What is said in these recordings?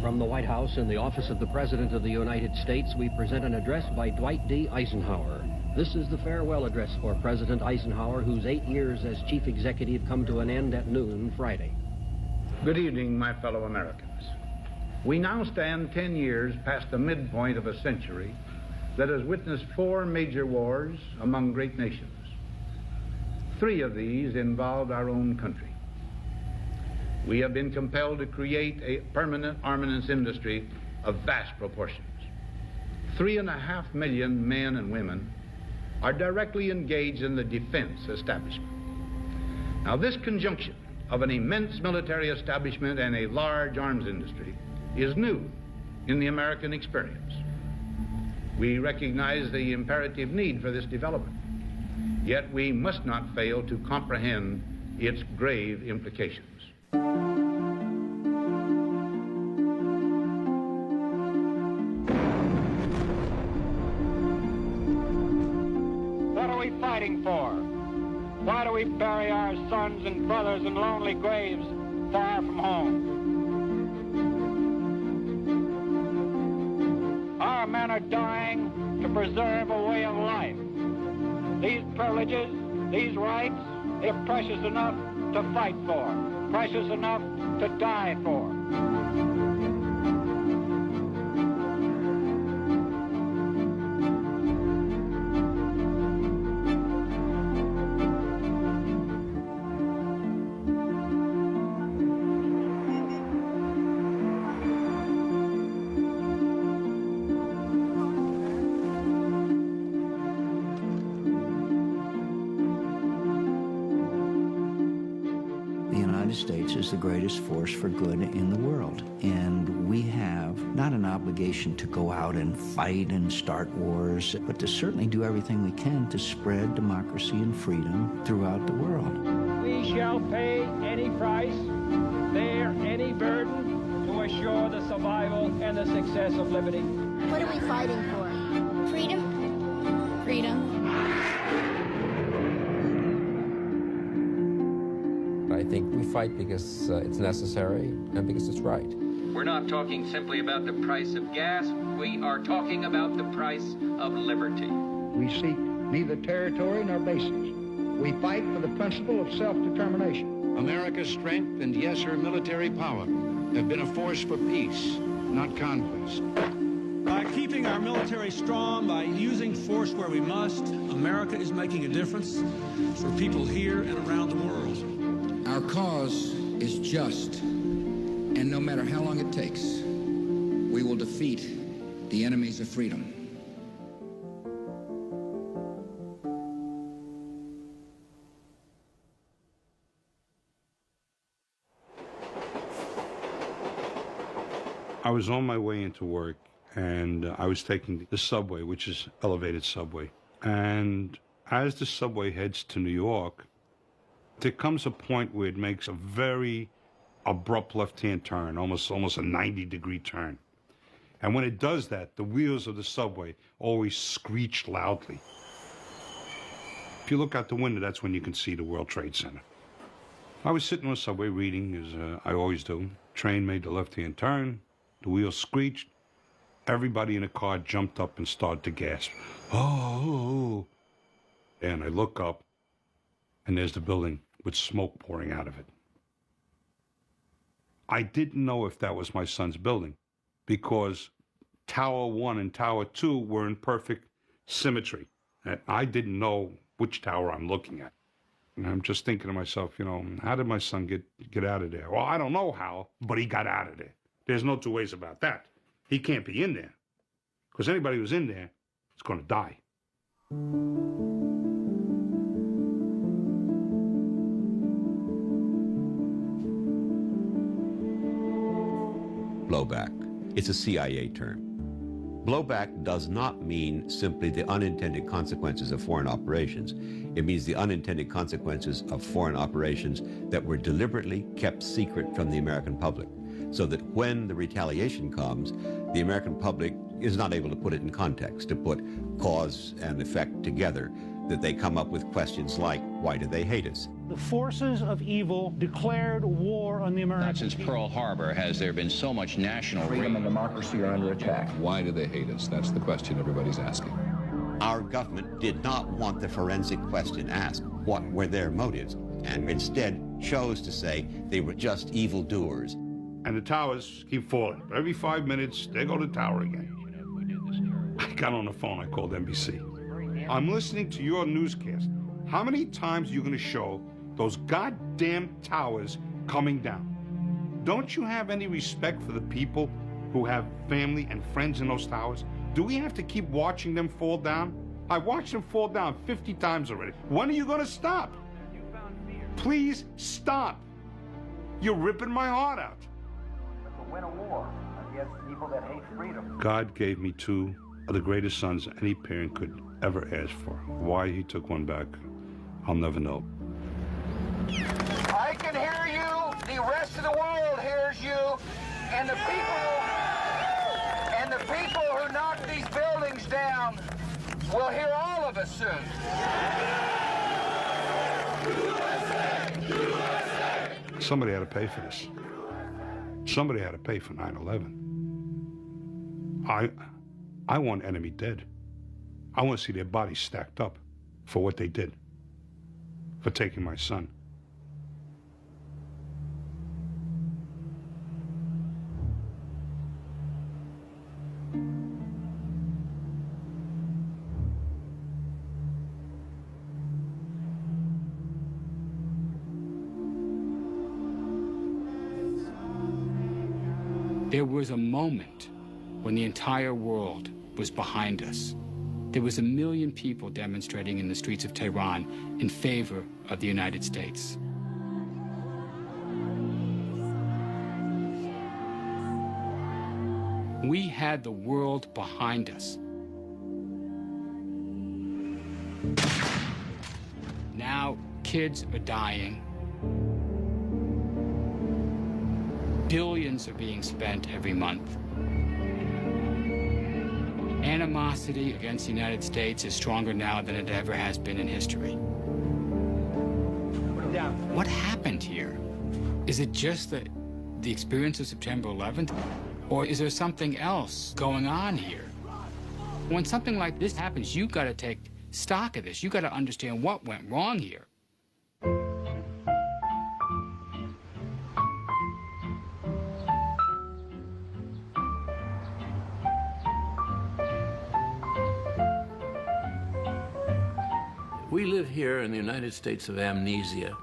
From the White House in the office of the President of the United States, we present an address by Dwight D. Eisenhower. This is the farewell address for President Eisenhower, whose 8 years as chief executive come to an end at noon Friday. Good evening, my fellow Americans. We now stand 10 years past the midpoint of a century that has witnessed 4 major wars among great nations. 3 of these involved our own country. We have been compelled to create a permanent armaments industry of vast proportions. 3.5 million men and women are directly engaged in the defense establishment. Now, this conjunction of an immense military establishment and a large arms industry is new in the American experience. We recognize the imperative need for this development, yet we must not fail to comprehend its grave implications. What are we fighting for? Why do we bury our sons and brothers in lonely graves far from home? Our men are dying to preserve a way of life. These privileges, these rights, they're precious enough to fight for, precious enough to die for. States is the greatest force for good in the world, and we have not an obligation to go out and fight and start wars, but to certainly do everything we can to spread democracy and freedom throughout the world. We shall pay any price, bear any burden to assure the survival and the success of liberty. What are we fighting for? Freedom? Freedom. I think we fight because it's necessary and because it's right. We're not talking simply about the price of gas. We are talking about the price of liberty. We seek neither territory nor bases. We fight for the principle of self-determination. America's strength and, yes, her military power have been a force for peace, not conquest. By keeping our military strong, by using force where we must, America is making a difference for people here and around the world. Our cause is just, and no matter how long it takes, we will defeat the enemies of freedom. I was on my way into work, and I was taking the subway, which is elevated subway. And as the subway heads to New York, there comes a point where it makes a very abrupt left-hand turn, almost a 90-degree turn. And when it does that, the wheels of the subway always screech loudly. If you look out the window, that's when you can see the World Trade Center. I was sitting on the subway reading, as I always do. Train made the left-hand turn, the wheels screeched. Everybody in the car jumped up and started to gasp. Oh! And I look up, and there's the building with smoke pouring out of it. I didn't know if that was my son's building because Tower 1 and Tower 2 were in perfect symmetry. And I didn't know which tower I'm looking at. And I'm just thinking to myself, you know, how did my son get out of there? Well, I don't know how, but he got out of there. There's no two ways about that. He can't be in there because anybody who's in there is going to die. Blowback. It's a CIA term. Blowback does not mean simply the unintended consequences of foreign operations. It means the unintended consequences of foreign operations that were deliberately kept secret from the American public, so that when the retaliation comes, the American public is not able to put it in context, to put cause and effect together that they come up with questions like, why do they hate us? The forces of evil declared war on the American Not since Pearl Harbor has there been so much national Freedom and democracy are under attack. Why do they hate us? That's the question everybody's asking. Our government did not want the forensic question asked, what were their motives, and instead chose to say they were just evildoers. And the towers keep falling. Every 5 minutes, they go to the tower again. I got on the phone, I called NBC. I'm listening to your newscast. How many times are you going to show those goddamn towers coming down? Don't you have any respect for the people who have family and friends in those towers? Do we have to keep watching them fall down? I watched them fall down 50 times already. When are you going to stop? Please stop. You're ripping my heart out. To win a war against people that hate freedom. God gave me two of the greatest sons any parent could ever ask for. Why he took one back, I'll never know. I can hear you. The rest of the world hears you. And the people who knock these buildings down will hear all of us soon. Somebody had to pay for this. Somebody had to pay for 9/11. I want enemy dead. I want to see their bodies stacked up for what they did, for taking my son. There was a moment when the entire world was behind us. There was 1 million people demonstrating in the streets of Tehran in favor of the United States. We had the world behind us. Now, kids are dying. Billions are being spent every month. Animosity against the United States is stronger now than it ever has been in history. What happened here? Is it just the experience of September 11th? Or is there something else going on here? When something like this happens, you've got to take stock of this. You've got to understand what went wrong here. We live here in the United States of amnesia.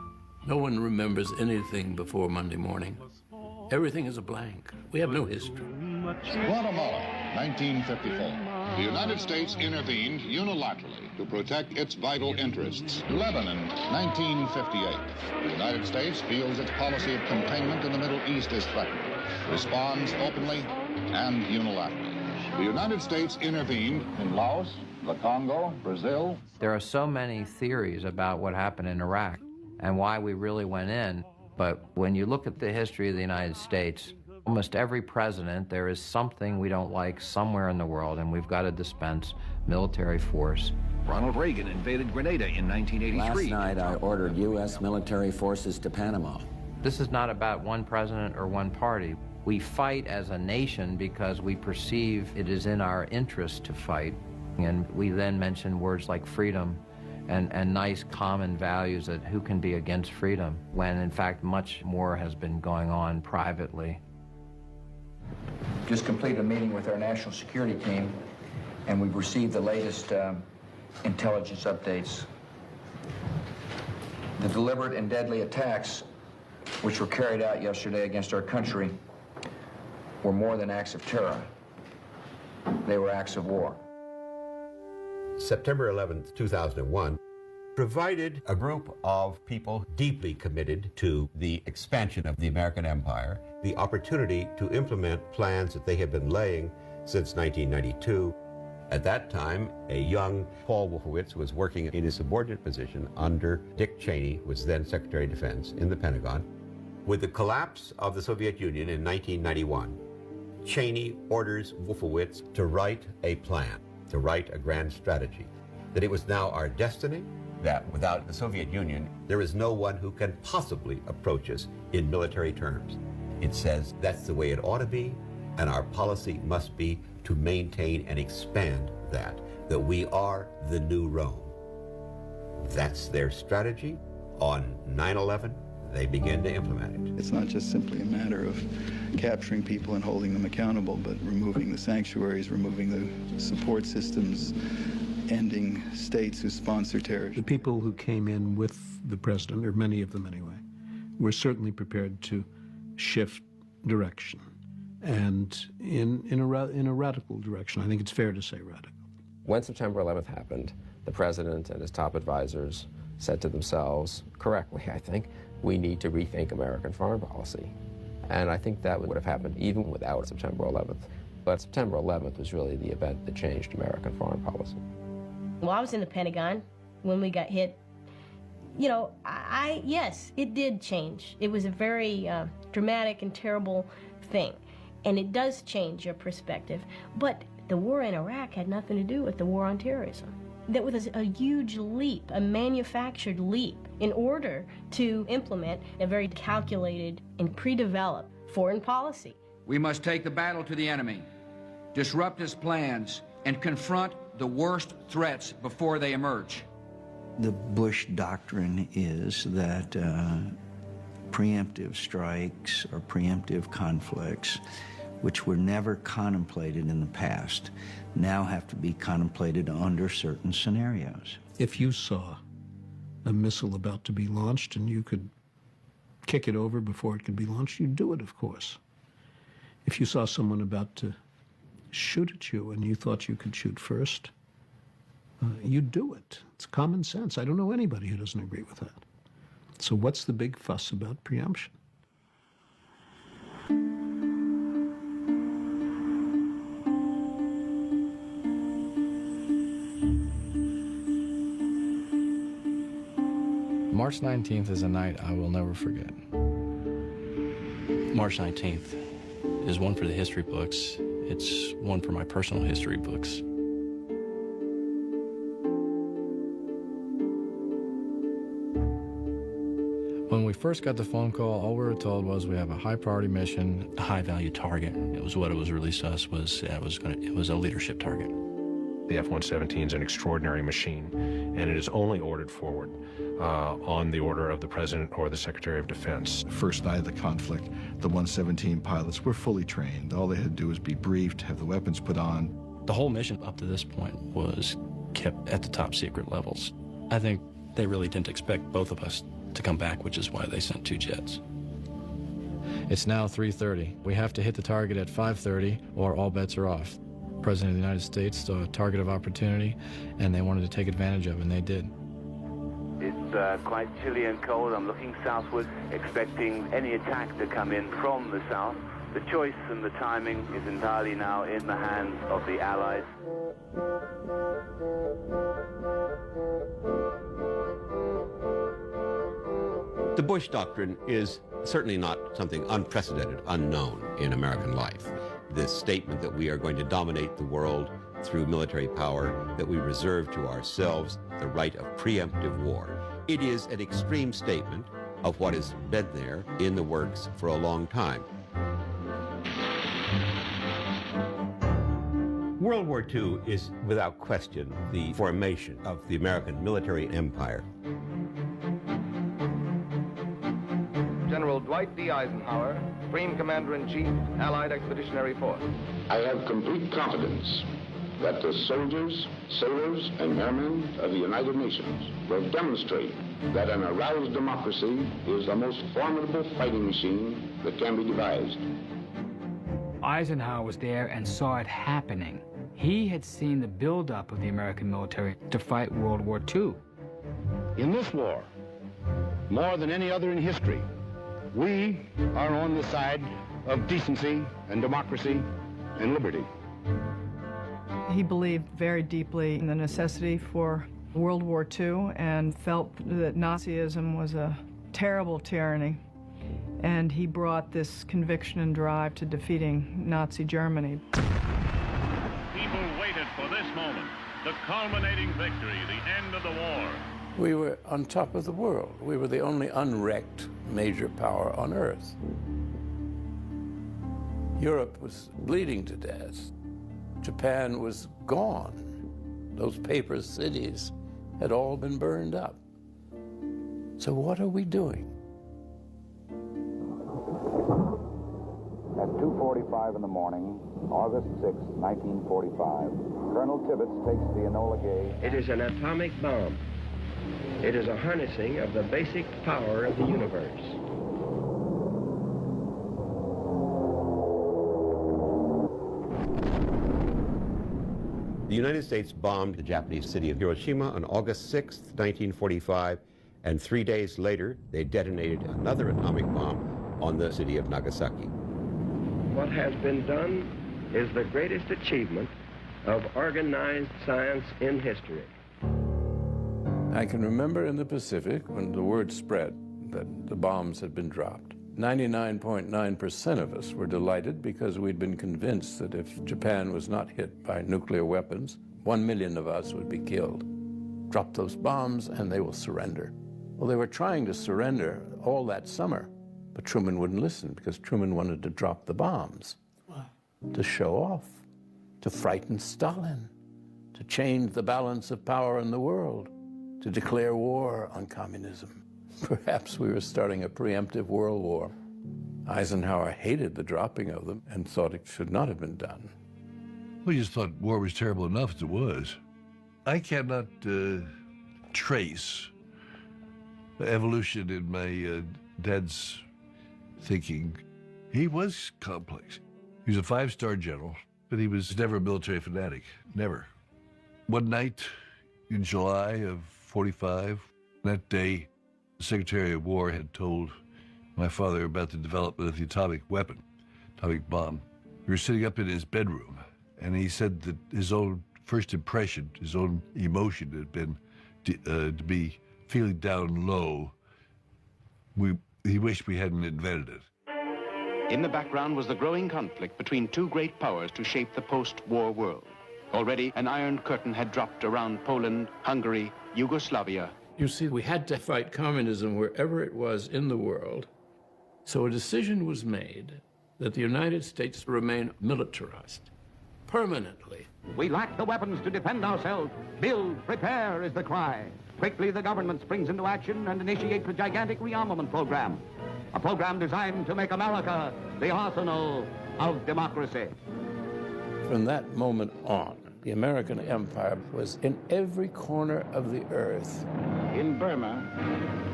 No one remembers anything before Monday morning. Everything is a blank. We have no history. Guatemala, 1954. The United States intervened unilaterally to protect its vital interests. Lebanon, 1958. The United States feels its policy of containment in the Middle East is threatened. Responds openly and unilaterally. The United States intervened in Laos, the Congo, Brazil. There are so many theories about what happened in Iraq and why we really went in, but when you look at the history of the United States, almost every president, there is something we don't like somewhere in the world, and we've got to dispense military force. Ronald Reagan invaded Grenada in 1983. Last night, I ordered U.S. military forces to Panama. This is not about one president or one party. We fight as a nation because we perceive it is in our interest to fight. And we then mention words like freedom and nice common values that who can be against freedom, when in fact much more has been going on privately. Just completed a meeting with our national security team, and we've received the latest intelligence updates. The deliberate and deadly attacks which were carried out yesterday against our country were more than acts of terror. They were acts of war. September 11th, 2001, provided a group of people deeply committed to the expansion of the American empire the opportunity to implement plans that they had been laying since 1992. At that time, a young Paul Wolfowitz was working in a subordinate position under Dick Cheney, who was then Secretary of Defense in the Pentagon. With the collapse of the Soviet Union in 1991, Cheney orders Wolfowitz to write a plan, to write a grand strategy. that it was now our destiny, that without the Soviet Union, there is no one who can possibly approach us in military terms. It says that's the way it ought to be, and our policy must be to maintain and expand that we are the new Rome. That's their strategy. On 9/11, they began to implement it. It's not just simply a matter of capturing people and holding them accountable, but removing the sanctuaries, removing the support systems, ending states who sponsor terrorism. The people who came in with the president, or many of them anyway, were certainly prepared to shift direction, and in a radical direction. I think it's fair to say radical. When September 11th happened, the president and his top advisors said to themselves, correctly, I think, we need to rethink American foreign policy. And I think that would have happened even without September 11th. But September 11th was really the event that changed American foreign policy. Well, I was in the Pentagon when we got hit. You know, yes, it did change. It was a very dramatic and terrible thing. And it does change your perspective. But the war in Iraq had nothing to do with the war on terrorism. That was a huge leap, a manufactured leap, in order to implement a very calculated and pre-developed foreign policy. We must take the battle to the enemy, disrupt his plans, and confront the worst threats before they emerge. The Bush doctrine is that preemptive strikes or preemptive conflicts, which were never contemplated in the past, now have to be contemplated under certain scenarios. If you saw a missile about to be launched and you could kick it over before it could be launched, you'd do it, of course. If you saw someone about to shoot at you and you thought you could shoot first, you'd do it. It's common sense. I don't know anybody who doesn't agree with that. So what's the big fuss about preemption? March 19th is a night I will never forget. March 19th is one for the history books. It's one for my personal history books. When we first got the phone call, all we were told was we have a high priority mission, a high value target. It was what it was released to us it was a leadership target. The F-117 is an extraordinary machine, and it is only ordered forward on the order of the President or the Secretary of Defense. First night of the conflict, the 117 pilots were fully trained. All they had to do was be briefed, have the weapons put on. The whole mission up to this point was kept at the top secret levels. I think they really didn't expect both of us to come back, which is why they sent 2 jets. It's now 3:30. We have to hit the target at 5:30 or all bets are off. The President of the United States saw a target of opportunity, and they wanted to take advantage of it, and they did. It's quite chilly and cold. I'm looking southward, expecting any attack to come in from the south. The choice and the timing is entirely now in the hands of the Allies. The Bush Doctrine is certainly not something unprecedented, unknown in American life. This statement that we are going to dominate the world through military power, that we reserve to ourselves the right of preemptive war. It is an extreme statement of what has been there in the works for a long time. World War II is, without question, the formation of the American military empire. General Dwight D. Eisenhower, Supreme Commander-in-Chief, Allied Expeditionary Force. I have complete confidence that the soldiers, sailors, and airmen of the United Nations will demonstrate that an aroused democracy is the most formidable fighting machine that can be devised. Eisenhower was there and saw it happening. He had seen the buildup of the American military to fight World War II. In this war, more than any other in history, we are on the side of decency and democracy and liberty. He believed very deeply in the necessity for World War II and felt that Nazism was a terrible tyranny. And he brought this conviction and drive to defeating Nazi Germany. People waited for this moment. the culminating victory, the end of the war. We were on top of the world. We were the only unwrecked major power on Earth. Europe was bleeding to death. Japan was gone. Those paper cities had all been burned up. So what are we doing? At 2:45 in the morning, August 6, 1945, Colonel Tibbets takes the Enola Gay. It is an atomic bomb. It is a harnessing of the basic power of the universe. The United States bombed the Japanese city of Hiroshima on August 6, 1945, and 3 days later, they detonated another atomic bomb on the city of Nagasaki. What has been done is the greatest achievement of organized science in history. I can remember in the Pacific when the word spread that the bombs had been dropped. 99.9% of us were delighted because we'd been convinced that if Japan was not hit by nuclear weapons, 1 million of us would be killed. Drop those bombs and they will surrender. Well, they were trying to surrender all that summer, but Truman wouldn't listen because Truman wanted to drop the bombs. Why? To show off, to frighten Stalin, to change the balance of power in the world, to declare war on communism. Perhaps we were starting a preemptive world war. Eisenhower hated the dropping of them and thought it should not have been done. We just thought war was terrible enough as it was. I cannot trace the evolution in my dad's thinking. He was complex. He was a 5-star general, but he was never a military fanatic, never. One night in July of 45, that day, the Secretary of War had told my father about the development of the atomic weapon, atomic bomb. We were sitting up in his bedroom, and he said that his own first impression, his own emotion had been to be feeling down low. He wished we hadn't invented it. In the background was the growing conflict between two great powers to shape the post-war world. Already, an iron curtain had dropped around Poland, Hungary, Yugoslavia. You see, we had to fight communism wherever it was in the world. So a decision was made that the United States remain militarized permanently. We lack the weapons to defend ourselves. Build, prepare is the cry. Quickly, the government springs into action and initiates a gigantic rearmament program. A program designed to make America the arsenal of democracy. From that moment on, the American empire was in every corner of the earth. In Burma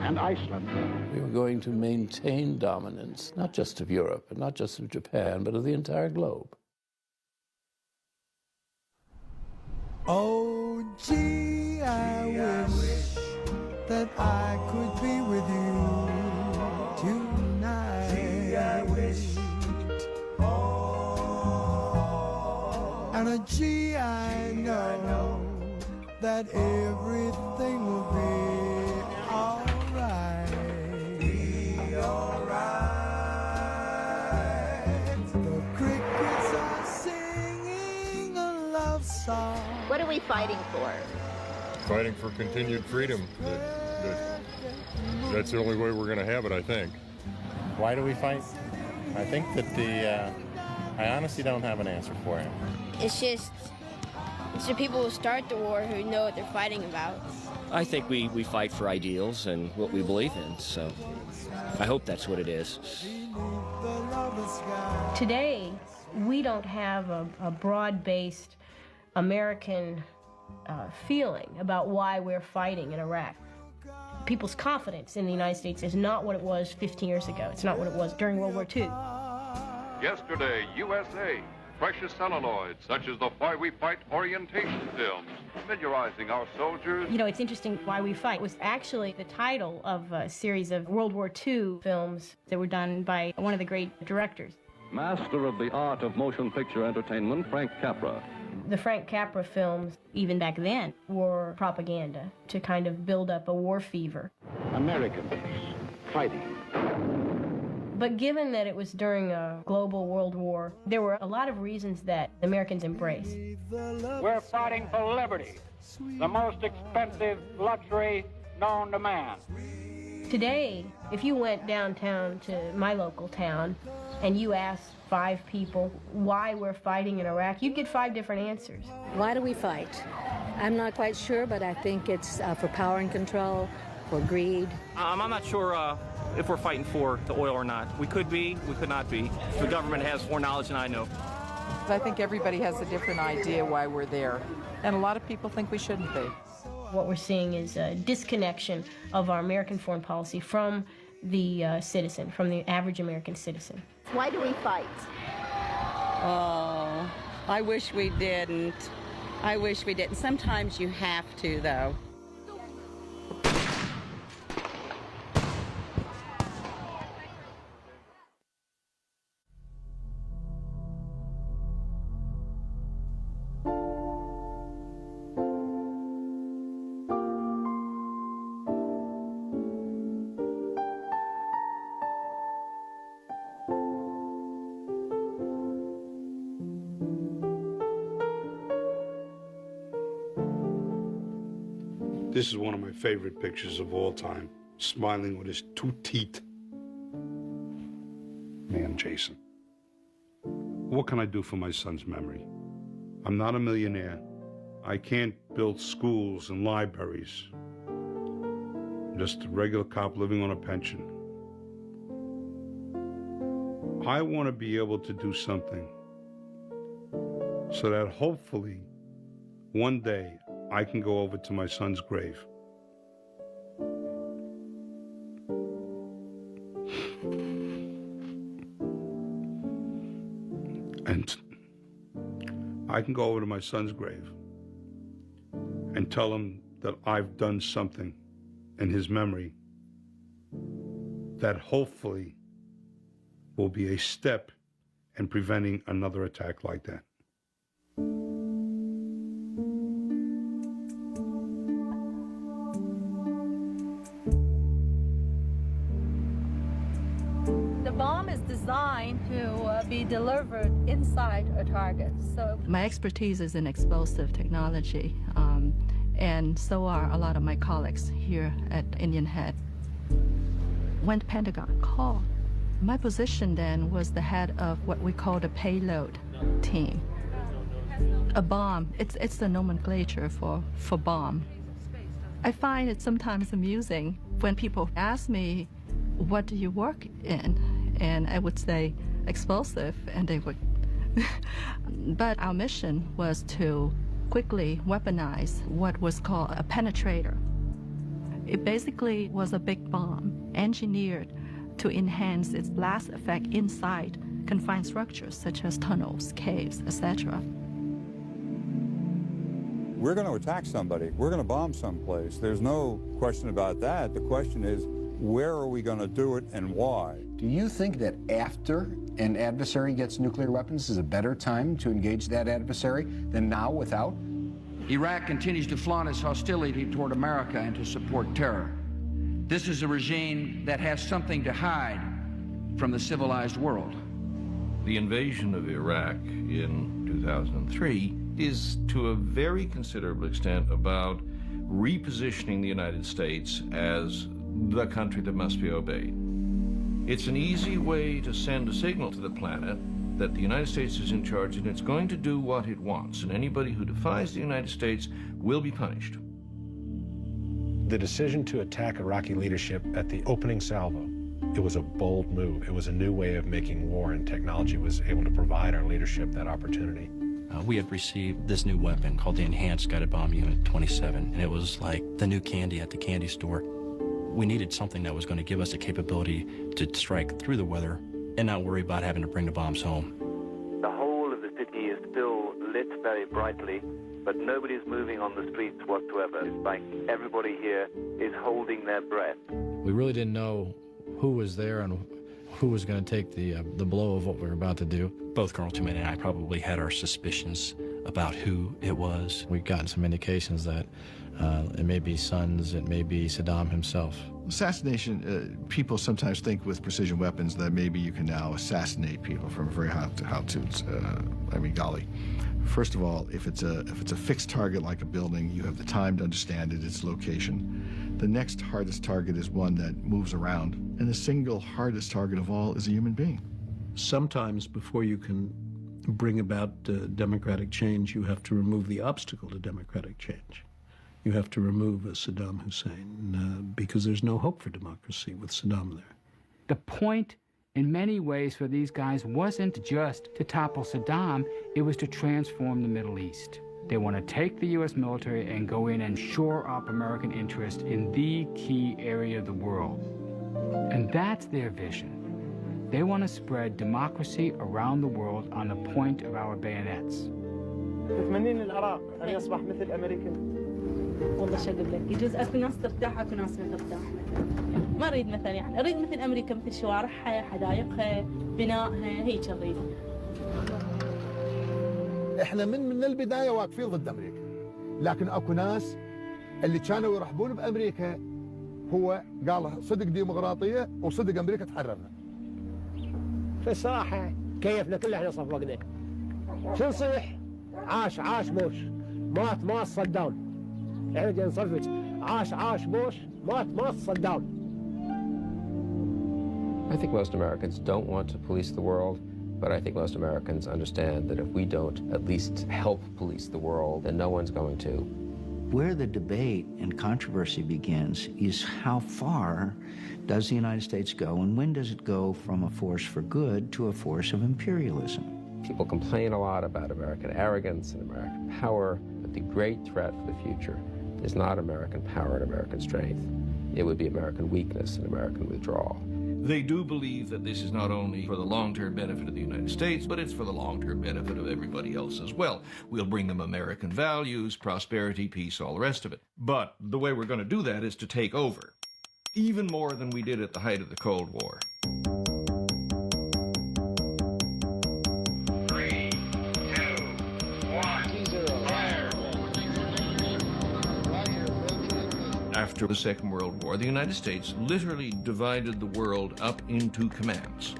and Iceland. We were going to maintain dominance, not just of Europe, and not just of Japan, but of the entire globe. Oh, gee, I wish that I could be with you tonight. Gee, I wish. And gee, I know that everything will be alright. Be alright. The crickets are singing a love song. What are we fighting for? Fighting for continued freedom. That's the only way we're going to have it, I think. Why do we fight? I think that I honestly don't have an answer for it. It's the people who start the war who know what they're fighting about. I think we fight for ideals and what we believe in, so I hope that's what it is. Today, we don't have a broad-based American feeling about why we're fighting in Iraq. People's confidence in the United States is not what it was 15 years ago. It's not what it was during World War II. Yesterday, USA. Precious celluloid, such as the Why We Fight orientation films, familiarizing our soldiers. You know, it's interesting, Why We Fight was actually the title of a series of World War II films that were done by one of the great directors. Master of the art of motion picture entertainment, Frank Capra. The Frank Capra films, even back then, were propaganda to kind of build up a war fever. Americans fighting. But given that it was during a global world war, there were a lot of reasons that the Americans embraced. We're fighting for liberty, the most expensive luxury known to man. Today, if you went downtown to my local town and you asked 5 people why we're fighting in Iraq, you'd get 5 different answers. Why do we fight? I'm not quite sure, but I think it's for power and control, for greed. I'm not sure if we're fighting for the oil or not. We could be, we could not be. The government has more knowledge than I know. I think everybody has a different idea why we're there, and a lot of people think we shouldn't be. What we're seeing is a disconnection of our American foreign policy from the citizen, from the average American citizen. Why do we fight? Oh, I wish we didn't. I wish we didn't. Sometimes you have to, though. This is one of my favorite pictures of all time, smiling with his 2 teeth. Man, Jason, what can I do for my son's memory? I'm not a millionaire. I can't build schools and libraries. I'm just a regular cop living on a pension. I want to be able to do something so that hopefully one day I can go over to my son's grave. And I can go over to my son's grave and tell him that I've done something in his memory that hopefully will be a step in preventing another attack like that. Designed to be delivered inside a target. So my expertise is in explosive technology, and so are a lot of my colleagues here at Indian Head. When the Pentagon called, my position then was the head of what we call the payload team. A bomb, it's the nomenclature for bomb. I find it sometimes amusing when people ask me, what do you work in? And I would say explosive, and they would. But our mission was to quickly weaponize what was called a penetrator. It basically was a big bomb engineered to enhance its blast effect inside confined structures such as tunnels, caves, etc. We're going to attack somebody. We're going to bomb someplace. There's no question about that. The question is, where are we going to do it and why? Do you think that after an adversary gets nuclear weapons is a better time to engage that adversary than now without? Iraq continues to flaunt its hostility toward America and to support terror. This is a regime that has something to hide from the civilized world. The invasion of Iraq in 2003 is to a very considerable extent about repositioning the United States as the country that must be obeyed. It's an easy way to send a signal to the planet that the United States is in charge and it's going to do what it wants, and anybody who defies the United States will be punished. The decision to attack Iraqi leadership at the opening salvo, it was a bold move. It was a new way of making war, and technology was able to provide our leadership that opportunity. We had received this new weapon called the Enhanced Guided Bomb Unit 27, and it was like the new candy at the candy store. We needed something that was going to give us the capability to strike through the weather and not worry about having to bring the bombs home. The whole of the city is still lit very brightly, but nobody's moving on the streets whatsoever. It's like everybody here is holding their breath. We really didn't know who was there and who was going to take the blow of what we were about to do. Both Colonel Toomey and I probably had our suspicions about who it was. We've gotten some indications that it may be Sons, it may be Saddam himself. Assassination, people sometimes think with precision weapons that maybe you can now assassinate people from very high altitudes. I mean, golly. First of all, if it's a fixed target like a building, you have the time to understand its location. The next hardest target is one that moves around, and the single hardest target of all is a human being. Sometimes before you can bring about democratic change, you have to remove the obstacle to democratic change. You have to remove Saddam Hussein because there's no hope for democracy with Saddam there. The point in many ways for these guys wasn't just to topple Saddam, it was to transform the Middle East. They want to take the U.S. military and go in and shore up American interest in the key area of the world. And that's their vision. They want to spread democracy around the world on the point of our bayonets. تتمنين العراق أن يصبح مثل أمريكا؟ والله شو أقول لك يجوز أكو ناس ترتاح أكو ناس ما ترتاح ما أريد مثلا يعني أريد مثل أمريكا مثل شوارعها حدائقها بنائها هيك أريد. إحنا من البداية واقفين ضد أمريكا، لكن أكو ناس اللي كانوا يرحبون بأمريكا هو قال صدق ديمقراطية وصدق أمريكا تحررنا. في الصراحة كيفنا كل احنا صفقنا. شو نصيح؟ عاش بوش، مات صدام. احنا جاي نصفق عاش بوش، مات صدام. I think most Americans don't want to police the world, but I think most Americans understand that if we don't at least help police the world, then no one's going to. Where the debate and controversy begins is how far does the United States go, and when does it go from a force for good to a force of imperialism? People complain a lot about American arrogance and American power, but the great threat for the future is not American power and American strength. It would be American weakness and American withdrawal. They do believe that this is not only for the long-term benefit of the United States, but it's for the long-term benefit of everybody else as well. We'll bring them American values, prosperity, peace, all the rest of it. But the way we're going to do that is to take over, even more than we did at the height of the Cold War. After the Second World War, the United States literally divided the world up into commands,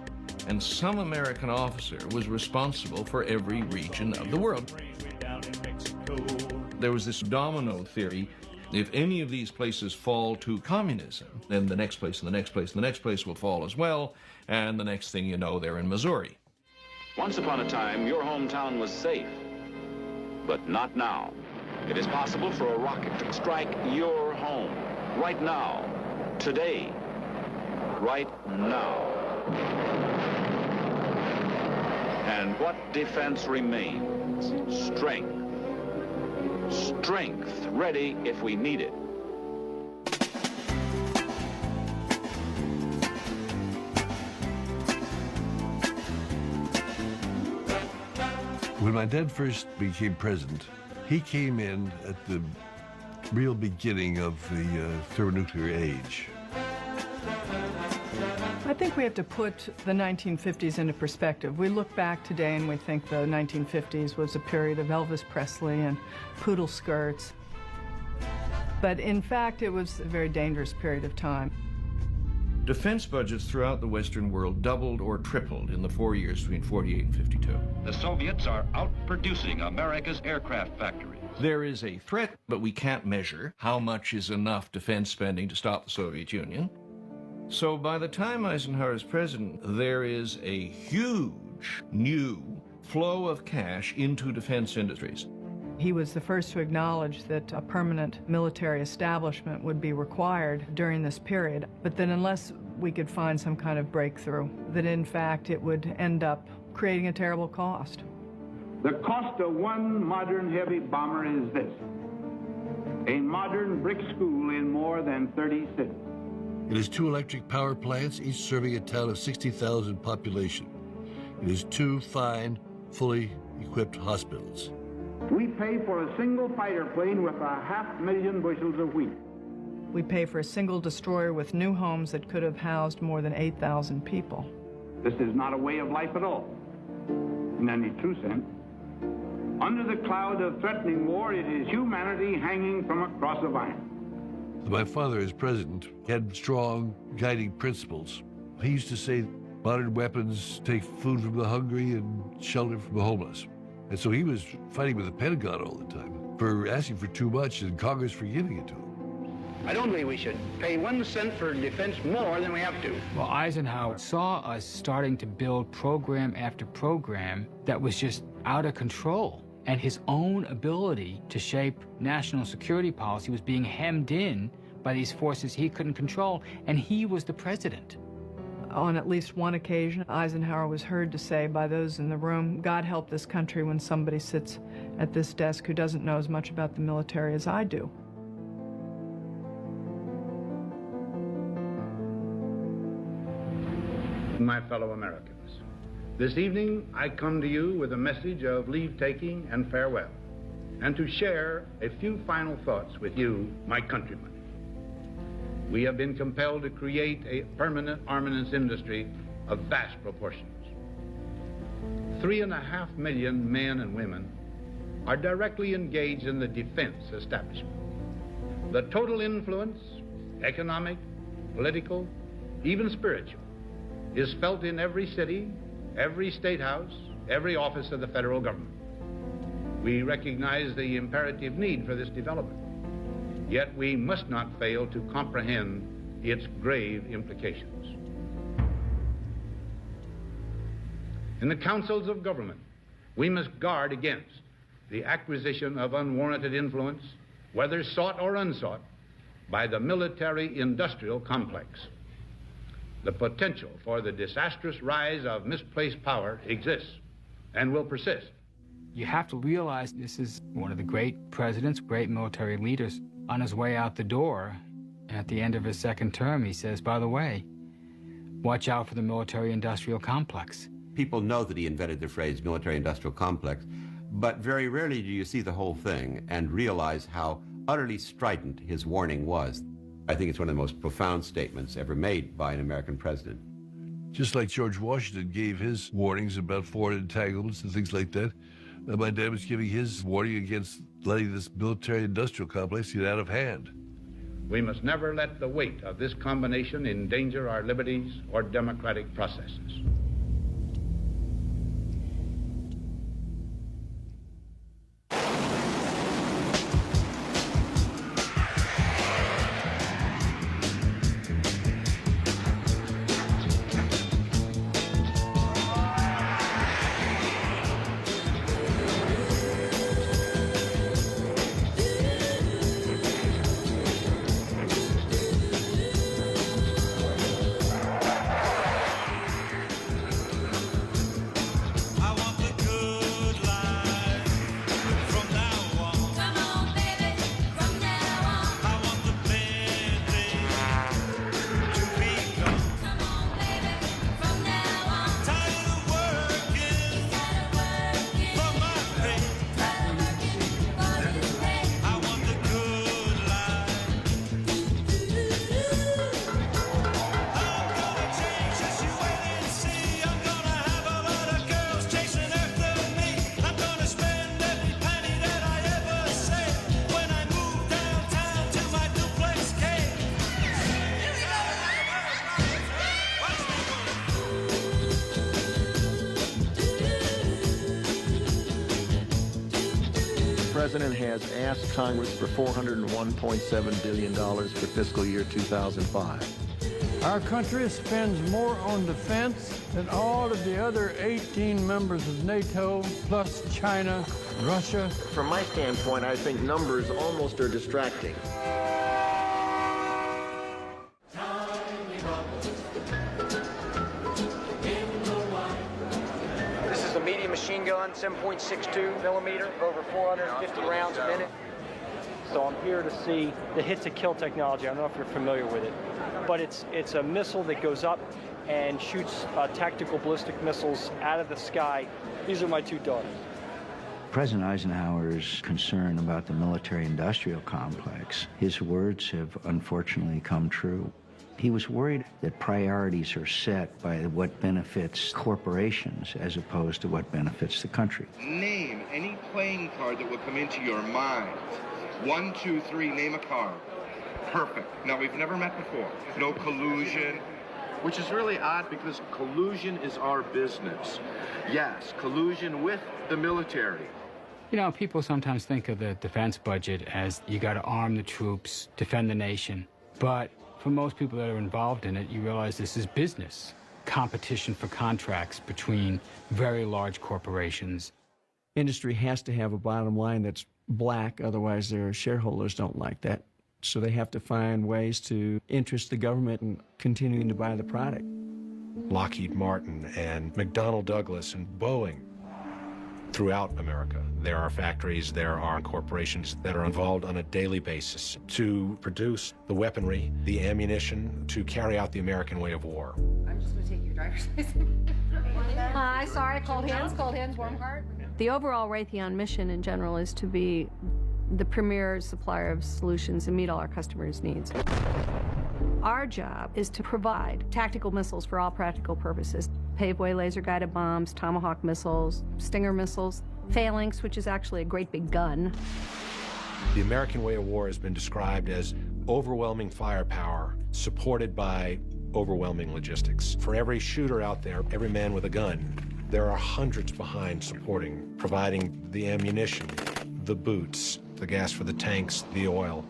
and some American officer was responsible for every region of the world. There was this domino theory. If any of these places fall to communism, then the next place and the next place and the next place will fall as well, and the next thing you know, they're in Missouri. Once upon a time, your hometown was safe, but not now. It is possible for a rocket to strike your home right now, today, right now. And what defense remains? Strength. Strength ready if we need it. When my dad first became president, he came in at the real beginning of the thermonuclear age. I think we have to put the 1950s into perspective. We look back today and we think the 1950s was a period of Elvis Presley and poodle skirts. But in fact, it was a very dangerous period of time. Defense budgets throughout the Western world doubled or tripled in the 4 years between 48 and 52. The Soviets are outproducing America's aircraft factories. There is a threat, but we can't measure how much is enough defense spending to stop the Soviet Union. So by the time Eisenhower is president, there is a huge new flow of cash into defense industries. He was the first to acknowledge that a permanent military establishment would be required during this period, but that unless we could find some kind of breakthrough, that in fact it would end up creating a terrible cost. The cost of one modern heavy bomber is this: a modern brick school in more than 30 cities. It is 2 electric power plants, each serving a town of 60,000 population. It is 2 fine, fully equipped hospitals. We pay for a single fighter plane with 500,000 bushels of wheat. We pay for a single destroyer with new homes that could have housed more than 8,000 people. This is not a way of life at all, in any true sense. Under the cloud of threatening war, it is humanity hanging from a cross of iron. My father, as president, had strong guiding principles. He used to say, modern weapons take food from the hungry and shelter from the homeless. And so he was fighting with the Pentagon all the time for asking for too much and Congress for giving it to him. I don't believe we should pay 1 cent for defense more than we have to. Well, Eisenhower saw us starting to build program after program that was just out of control. And his own ability to shape national security policy was being hemmed in by these forces he couldn't control, and he was the president. On at least one occasion, Eisenhower was heard to say by those in the room, God help this country when somebody sits at this desk who doesn't know as much about the military as I do. My fellow Americans, this evening I come to you with a message of leave-taking and farewell, and to share a few final thoughts with you, my countrymen. We have been compelled to create a permanent armaments industry of vast proportions. 3.5 million men and women are directly engaged in the defense establishment. The total influence, economic, political, even spiritual, is felt in every city, every state house, every office of the federal government. We recognize the imperative need for this development, yet we must not fail to comprehend its grave implications. In the councils of government, we must guard against the acquisition of unwarranted influence, whether sought or unsought, by the military-industrial complex. The potential for the disastrous rise of misplaced power exists and will persist. You have to realize this is one of the great presidents, great military leaders. On his way out the door, at the end of his second term, he says, by the way, watch out for the military-industrial complex. People know that he invented the phrase military-industrial complex, but very rarely do you see the whole thing and realize how utterly strident his warning was. I think it's one of the most profound statements ever made by an American president. Just like George Washington gave his warnings about foreign entanglements and things like that, my dad was giving his warning against letting this military-industrial complex get out of hand. We must never let the weight of this combination endanger our liberties or democratic processes. The President has asked Congress for $401.7 billion for fiscal year 2005. Our country spends more on defense than all of the other 18 members of NATO, plus China, Russia. From my standpoint, I think numbers almost are distracting. This is a medium machine gun, 7.62 millimeter, over 450 rounds a minute. So I'm here to see the hit-to-kill technology. I don't know if you're familiar with it, but it's a missile that goes up and shoots tactical ballistic missiles out of the sky. These are my two daughters. President Eisenhower's concern about the military-industrial complex, his words have unfortunately come true. He was worried that priorities are set by what benefits corporations as opposed to what benefits the country. Name any playing card that would come into your mind. 1, 2, 3, name a card. perfect. Now, we've never met before. No collusion. Which is really odd because collusion is our business. Yes, collusion with the military. You know, people sometimes think of the defense budget as you got to arm the troops, defend the nation. But for most people that are involved in it, you realize this is business. Competition for contracts between very large corporations. Industry has to have a bottom line that's black, otherwise their shareholders don't like that. So they have to find ways to interest the government in continuing to buy the product. Lockheed Martin and McDonnell Douglas and Boeing. Throughout America, there are factories, there are corporations that are involved on a daily basis to produce the weaponry, the ammunition, to carry out the American way of war. I'm just going to take your driver's license. Hi, sorry, cold hands, warm heart. The overall Raytheon mission in general is to be the premier supplier of solutions and meet all our customers' needs. Our job is to provide tactical missiles for all practical purposes. Paveway laser-guided bombs, Tomahawk missiles, Stinger missiles, Phalanx, which is actually a great big gun. The American way of war has been described as overwhelming firepower supported by overwhelming logistics. For every shooter out there, every man with a gun, there are hundreds behind supporting, providing the ammunition, the boots, the gas for the tanks, the oil.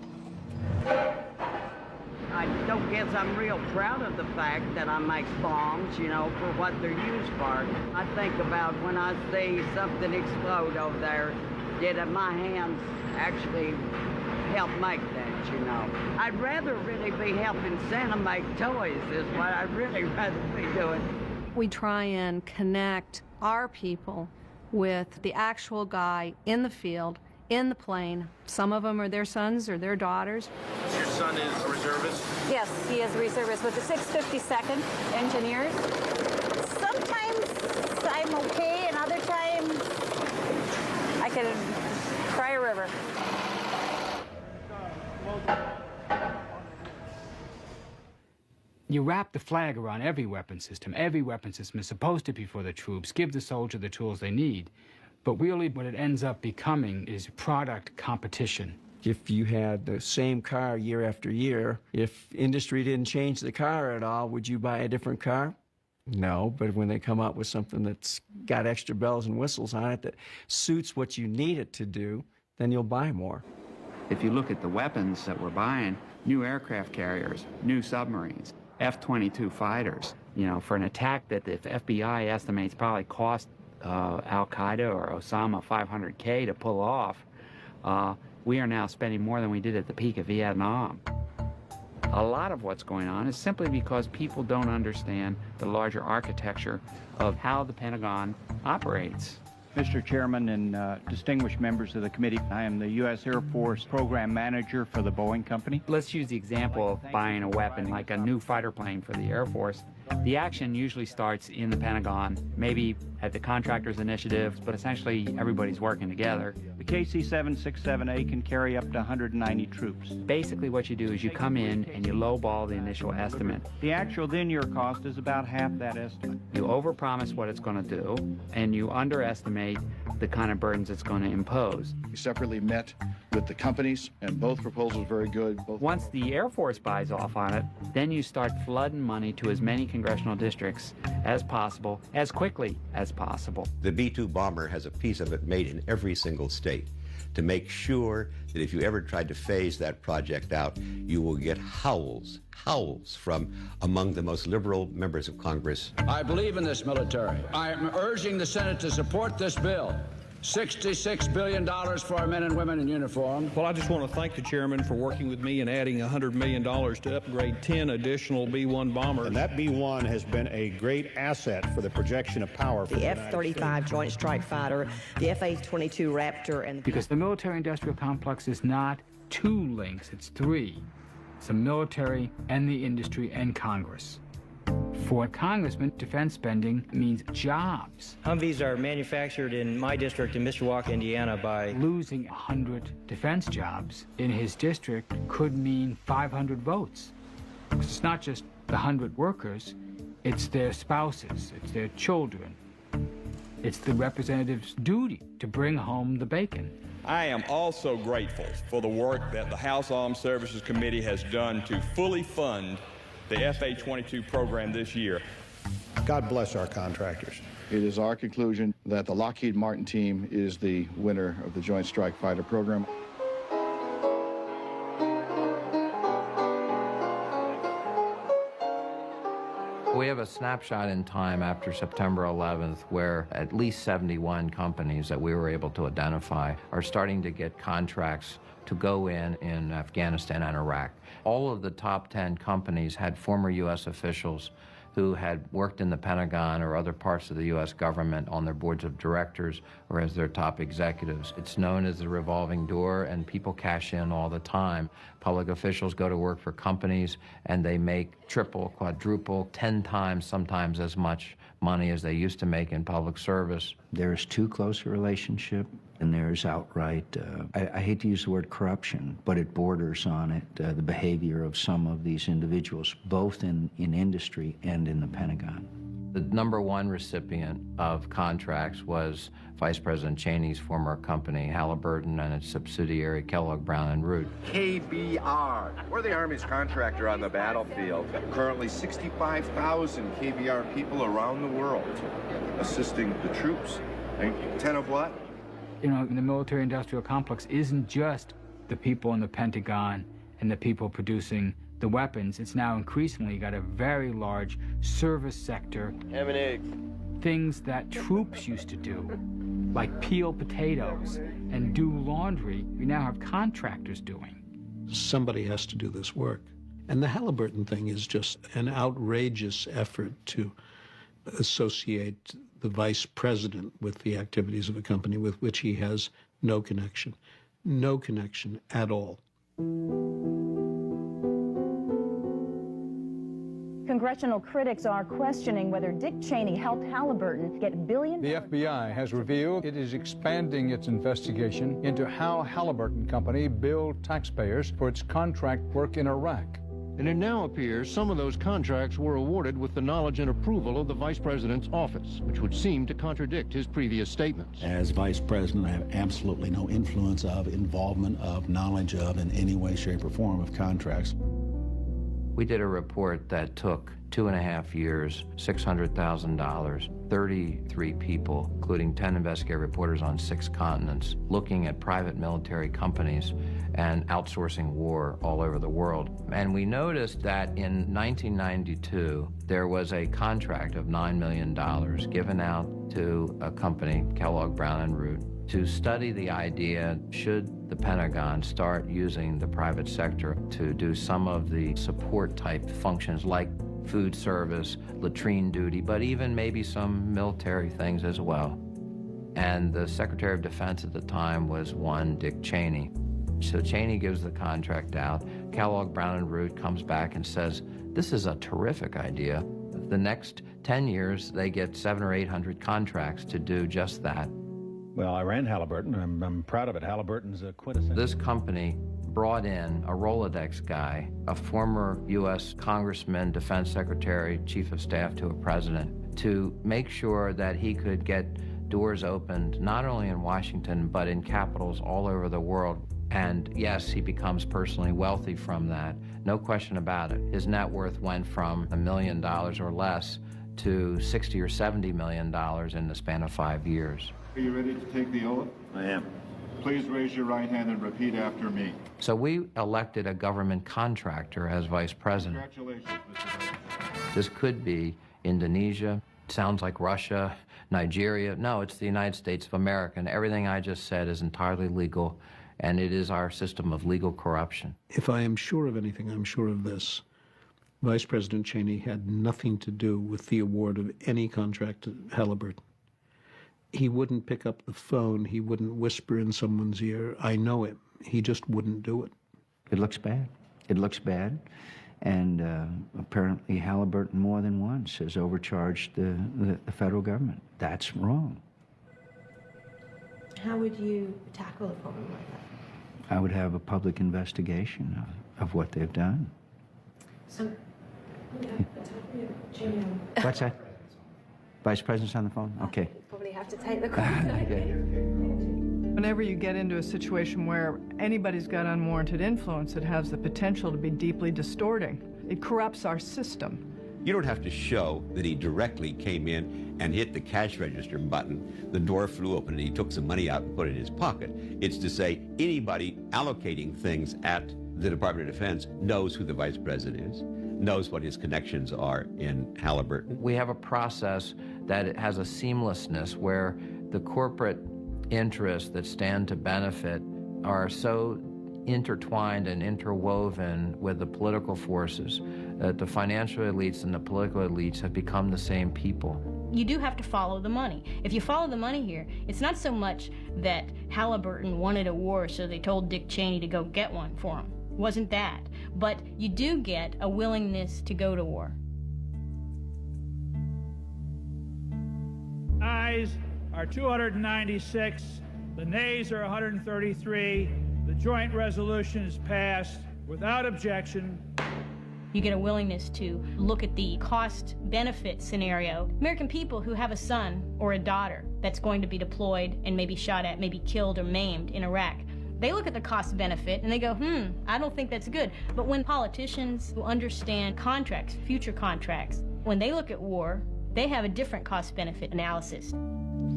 I don't guess I'm real proud of the fact that I make bombs, you know, for what they're used for. I think about when I see something explode over there, did my hands actually help make that, you know? I'd rather really be helping Santa make toys is what I'd really rather be doing. We try and connect our people with the actual guy in the field, in the plane. Some of them are their sons or their daughters. Your son is a reservist? Yes, he is a reservist with the 652nd Engineers. Sometimes I'm okay, and other times I can cry a river. You wrap the flag around every weapon system. Every weapon system is supposed to be for the troops, give the soldier the tools they need. But really what it ends up becoming is product competition. If you had the same car year after year, if industry didn't change the car at all, would you buy a different car? No, but when they come out with something that's got extra bells and whistles on it that suits what you need it to do, then you'll buy more. If you look at the weapons that we're buying, new aircraft carriers, new submarines, F-22 fighters, you know, for an attack that the FBI estimates probably cost Al-Qaeda or Osama $500K to pull off, we are now spending more than we did at the peak of Vietnam. A lot of what's going on is simply because people don't understand the larger architecture of how the Pentagon operates. Mr. Chairman and distinguished members of the committee, I am the U.S. Air Force Program Manager for the Boeing Company. Let's use the example of buying a weapon like a new fighter plane for the Air Force. The action usually starts in the Pentagon, maybe at the contractor's initiative, but essentially everybody's working together. The KC-767A can carry up to 190 troops. Basically what you do is you come in and you lowball the initial estimate. The actual then-year cost is about half that estimate. You overpromise what it's going to do, and you underestimate the kind of burdens it's going to impose. We separately met with the companies, and both proposals were very good. Once the Air Force buys off on it, then you start flooding money to as many congressional districts as possible, as quickly as possible. The B-2 bomber has a piece of it made in every single state to make sure that if you ever tried to phase that project out, you will get howls from among the most liberal members of Congress. I believe in this military. I am urging the Senate to support this bill. $66 billion for our men and women in uniform. Well, I just want to thank the chairman for working with me and adding $100 million to upgrade 10 additional B-1 bombers. And that B-1 has been a great asset for the projection of power. The F-35 Joint Strike Fighter, the F-A-22 Raptor, and... Because the military-industrial complex is not two links, it's three. It's the military and the industry and Congress. For a congressman, defense spending means jobs. Humvees are manufactured in my district in Mishawaka, Indiana by... Losing 100 defense jobs in his district could mean 500 votes. Because it's not just the 100 workers, it's their spouses, it's their children. It's the representative's duty to bring home the bacon. I am also grateful for the work that the House Armed Services Committee has done to fully fund the FA-22 program this year. God bless our contractors. It is our conclusion that the Lockheed Martin team is the winner of the Joint Strike Fighter program. We have a snapshot in time after September 11th where at least 71 companies that we were able to identify are starting to get contracts to go in Afghanistan and Iraq. All of the top 10 companies had former U.S. officials who had worked in the Pentagon or other parts of the U.S. government on their boards of directors or as their top executives. It's known as the revolving door, and people cash in all the time. Public officials go to work for companies, and they make triple, quadruple, 10 times, sometimes as much money as they used to make in public service. There's too close a relationship, and there's outright, I hate to use the word corruption, but it borders on it, the behavior of some of these individuals, both in industry and in the Pentagon. The number one recipient of contracts was Vice President Cheney's former company, Halliburton, and its subsidiary, Kellogg Brown & Root. KBR. We're the Army's contractor on the battlefield. Currently 65,000 KBR people around the world assisting the troops. And 10 of what? You know, the military-industrial complex isn't just the people in the Pentagon and the people producing the weapons. It's now increasingly got a very large service sector. Ham and eggs. Things that troops used to do, like peel potatoes and do laundry, we now have contractors doing. Somebody has to do this work. And the Halliburton thing is just an outrageous effort to associate the vice president with the activities of a company with which he has no connection at all. Congressional critics are questioning whether Dick Cheney helped Halliburton get billions. The FBI has revealed it is expanding its investigation into how Halliburton Company billed taxpayers for its contract work in Iraq. And it now appears some of those contracts were awarded with the knowledge and approval of the Vice President's office, which would seem to contradict his previous statements. As Vice President, I have absolutely no influence of, involvement of, knowledge of, in any way, shape, or form of contracts. We did a report that took 2.5 years, $600,000, 33 people, including 10 investigative reporters on 6 continents, looking at private military companies and outsourcing war all over the world. And we noticed that in 1992, there was a contract of $9 million given out to a company, Kellogg Brown & Root, to study the idea, should the Pentagon start using the private sector to do some of the support type functions like food service, latrine duty, but even maybe some military things as well. And the Secretary of Defense at the time was one Dick Cheney. So Cheney gives the contract out. Kellogg Brown & Root comes back and says, this is a terrific idea. The next 10 years, they get 700 or 800 contracts to do just that. Well, I ran Halliburton, and I'm proud of it. Halliburton's a quintessential. This company brought in a Rolodex guy, a former U.S. congressman, defense secretary, chief of staff to a president, to make sure that he could get doors opened, not only in Washington, but in capitals all over the world. And yes, he becomes personally wealthy from that. No question about it. His net worth went from $1 million or less to $60 or $70 million in the span of 5 years. Are you ready to take the oath? I am. Please raise your right hand and repeat after me. So we elected a government contractor as vice president. Congratulations, Mr. Vice. This could be Indonesia, sounds like Russia, Nigeria. No, it's the United States of America, and everything I just said is entirely legal, and it is our system of legal corruption. If I am sure of anything, I'm sure of this. Vice President Cheney had nothing to do with the award of any contract to Halliburton. He wouldn't pick up the phone. He wouldn't whisper in someone's ear, I know him. He just wouldn't do it. It looks bad. It looks bad. And apparently Halliburton more than once has overcharged the federal government. That's wrong. How would you tackle a problem like that? I would have a public investigation of what they've done. So, What's that? Vice President's on the phone? Okay. Probably have to take the call. Whenever you get into a situation where anybody's got unwarranted influence, it has the potential to be deeply distorting. It corrupts our system. You don't have to show that he directly came in and hit the cash register button, the door flew open, and he took some money out and put it in his pocket. It's to say anybody allocating things at the Department of Defense knows who the Vice President is, knows what his connections are in Halliburton. We have a process that has a seamlessness where the corporate interests that stand to benefit are so intertwined and interwoven with the political forces that the financial elites and the political elites have become the same people. You do have to follow the money. If you follow the money here, it's not so much that Halliburton wanted a war, so they told Dick Cheney to go get one for him. It wasn't that. But you do get a willingness to go to war. Ayes are 296, the nays are 133. The joint resolution is passed without objection. You get a willingness to look at the cost-benefit scenario. American people who have a son or a daughter that's going to be deployed and maybe shot at, maybe killed or maimed in Iraq, they look at the cost-benefit and they go, I don't think that's good. But when politicians who understand contracts, future contracts, when they look at war, they have a different cost-benefit analysis.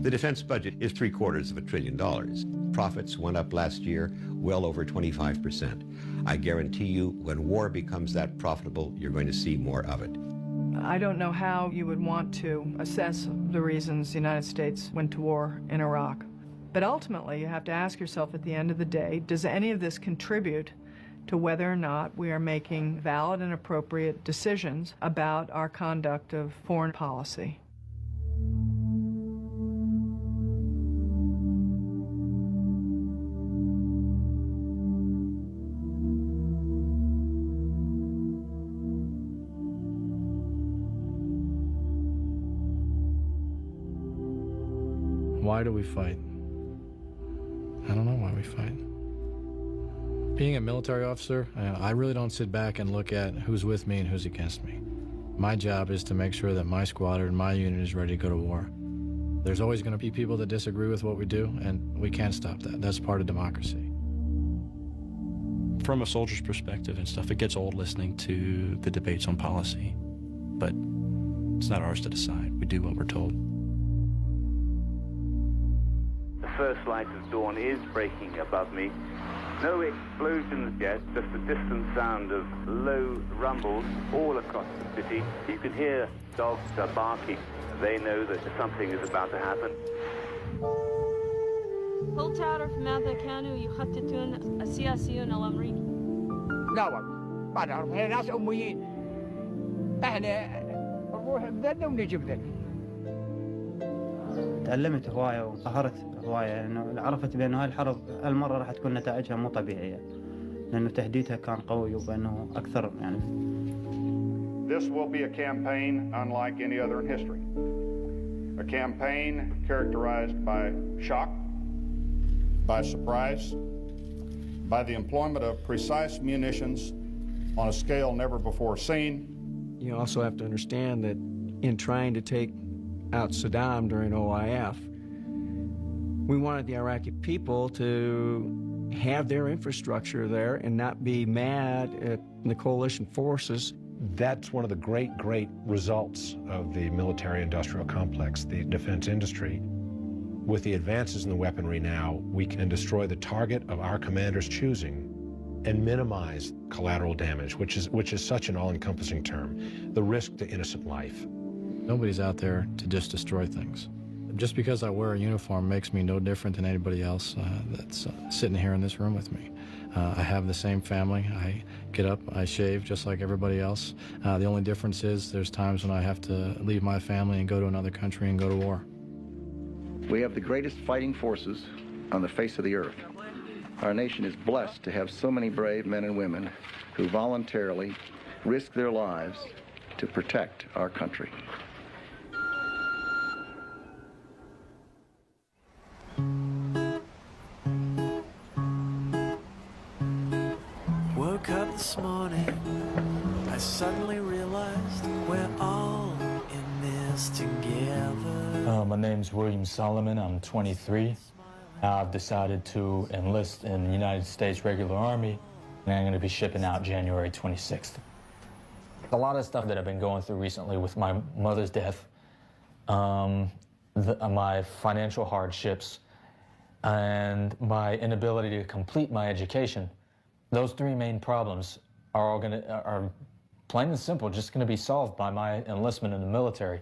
The defense budget is $750 billion. Profits went up last year well over 25%. I guarantee you, when war becomes that profitable, you're going to see more of it. I don't know how you would want to assess the reasons the United States went to war in Iraq. But ultimately, you have to ask yourself at the end of the day, does any of this contribute to whether or not we are making valid and appropriate decisions about our conduct of foreign policy? Why do we fight? I don't know why we fight. Being a military officer, I really don't sit back and look at who's with me and who's against me. My job is to make sure that my squadron, my unit is ready to go to war. There's always going to be people that disagree with what we do, and we can't stop that. That's part of democracy. From a soldier's perspective and stuff, it gets old listening to the debates on policy, but it's not ours to decide. We do what we're told. The first light of dawn is breaking above me. No explosions yet, just a distant sound of low rumbles all across the city. You can hear dogs are barking. They know that something is about to happen. هل تعرف ماذا كانوا يخططون السياسيون الأمريكي؟ لا والله ما نعرف، احنا ناس أميين. احنا نروح بذلنا ونجي بذلنا. تعلمت هواية وقهرت هواية، لأنه عرفت بأنه هاي الحرب هالمرة راح تكون نتائجها مو طبيعية، لأنه تهديدها كان قوي وبأنه أكثر يعني. This will be a campaign unlike any other in history. A campaign characterized by shock, by surprise, by the employment of precise munitions on a scale never before seen. You also have to understand that in trying to take out Saddam during OIF, we wanted the Iraqi people to have their infrastructure there and not be mad at the coalition forces. That's one of the great results of the military-industrial complex, the defense industry. With the advances in the weaponry now, we can destroy the target of our commander's choosing and minimize collateral damage, which is such an all-encompassing term, the risk to innocent life. Nobody's out there to just destroy things. Just because I wear a uniform makes me no different than anybody else that's sitting here in this room with me. I have the same family. I get up, I shave just like everybody else. The only difference is there's times when I have to leave my family and go to another country and go to war. We have the greatest fighting forces on the face of the earth. Our nation is blessed to have so many brave men and women who voluntarily risk their lives to protect our country. Woke up this morning, I suddenly realized we're all in this us together. My name's William Solomon. I'm 23. I've decided to enlist in the United States Regular Army, and I'm going to be shipping out January 26th. A lot of stuff that I've been going through recently with my mother's death, my financial hardships, and my inability to complete my education, those three main problems are plain and simple just going to be solved by my enlistment in the military.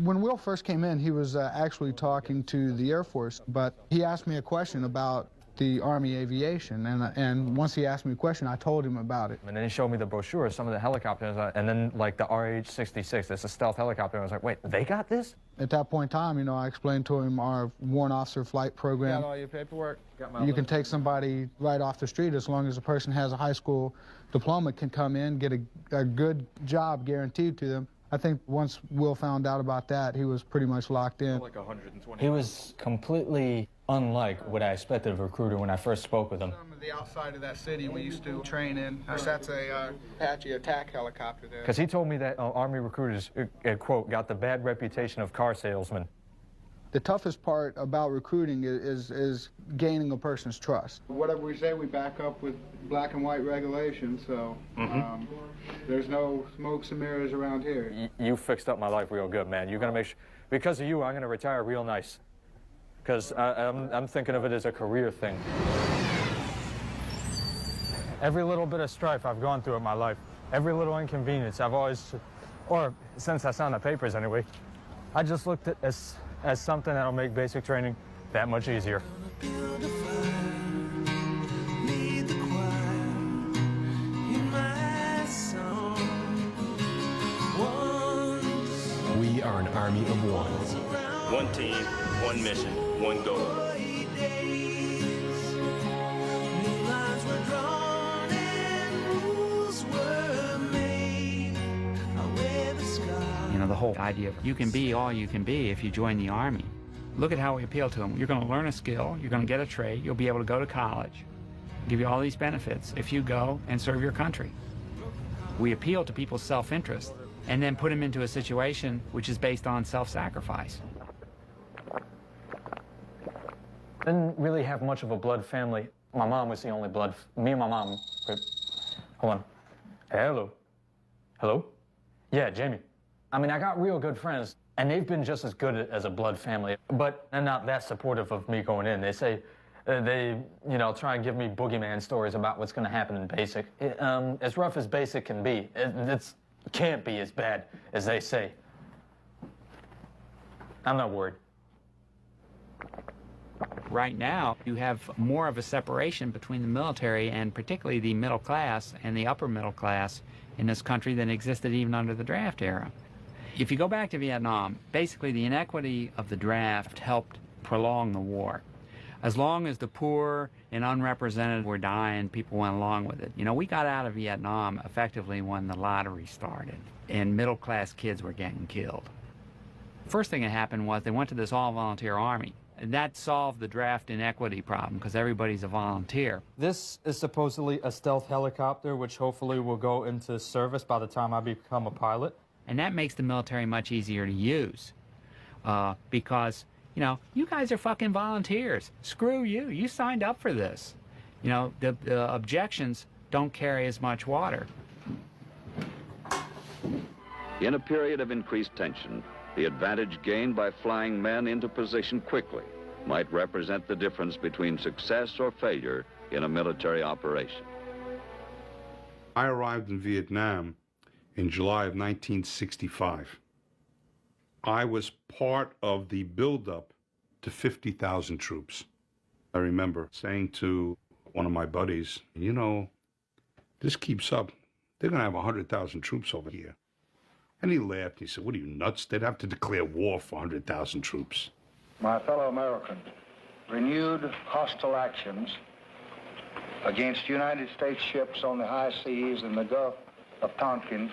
When Will first came in, he was actually talking to the Air Force, but he asked me a question about the Army aviation, and once he asked me a question, I told him about it. And then he showed me the brochure, some of the helicopters, and then like the RH-66, it's a stealth helicopter, and I was like, wait, they got this? At that point in time, you know, I explained to him our warrant officer flight program. Got all your paperwork? Got my You can take somebody right off the street as long as the person has a high school diploma, can come in, get a good job guaranteed to them. I think once Will found out about that, he was pretty much locked in. Like 120. He was completely unlike what I expected of a recruiter when I first spoke with him. The outside of that city we used to train in, that's a Apache attack helicopter there. Because he told me that Army recruiters, quote, got the bad reputation of car salesmen. The toughest part about recruiting is gaining a person's trust. Whatever we say, we back up with black and white regulations, so there's no smokes and mirrors around here. You fixed up my life real good, man. You're going to make sure, because of you, I'm going to retire real nice. Because I'm thinking of it as a career thing. Every little bit of strife I've gone through in my life, every little inconvenience I've always, or since I signed the papers anyway, I just looked at as something that'll make basic training that much easier. We are an army of one. One team, one mission, one goal. You know, the whole idea of you can be all you can be if you join the Army. Look at how we appeal to them. You're going to learn a skill, you're going to get a trade, you'll be able to go to college, give you all these benefits if you go and serve your country. We appeal to people's self-interest and then put them into a situation which is based on self-sacrifice. Didn't really have much of a blood family. My mom was the only blood. Me and my mom. Hold on. Hello. Hello? Yeah, Jamie. I mean, I got real good friends, and they've been just as good as a blood family, but they're not that supportive of me going in. They say, you know, try and give me boogeyman stories about what's going to happen in basic. As rough as basic can be, it can't be as bad as they say. I'm not worried. Right now, you have more of a separation between the military and particularly the middle class and the upper middle class in this country than existed even under the draft era. If you go back to Vietnam, basically the inequity of the draft helped prolong the war. As long as the poor and unrepresented were dying, people went along with it. You know, we got out of Vietnam effectively when the lottery started and middle-class kids were getting killed. First thing that happened was they went to this all-volunteer army. And that solved the draft inequity problem because everybody's a volunteer. This is supposedly a stealth helicopter, which hopefully will go into service by the time I become a pilot. And that makes the military much easier to use because, you know, you guys are fucking volunteers. Screw you. You signed up for this. You know, the objections don't carry as much water. In a period of increased tension, the advantage gained by flying men into position quickly might represent the difference between success or failure in a military operation. I arrived in Vietnam in July of 1965. I was part of the buildup to 50,000 troops. I remember saying to one of my buddies, you know, this keeps up, they're going to have 100,000 troops over here. And he laughed. He said, what are you, nuts? They'd have to declare war for 100,000 troops. My fellow Americans, renewed hostile actions against United States ships on the high seas in the Gulf of Tonkin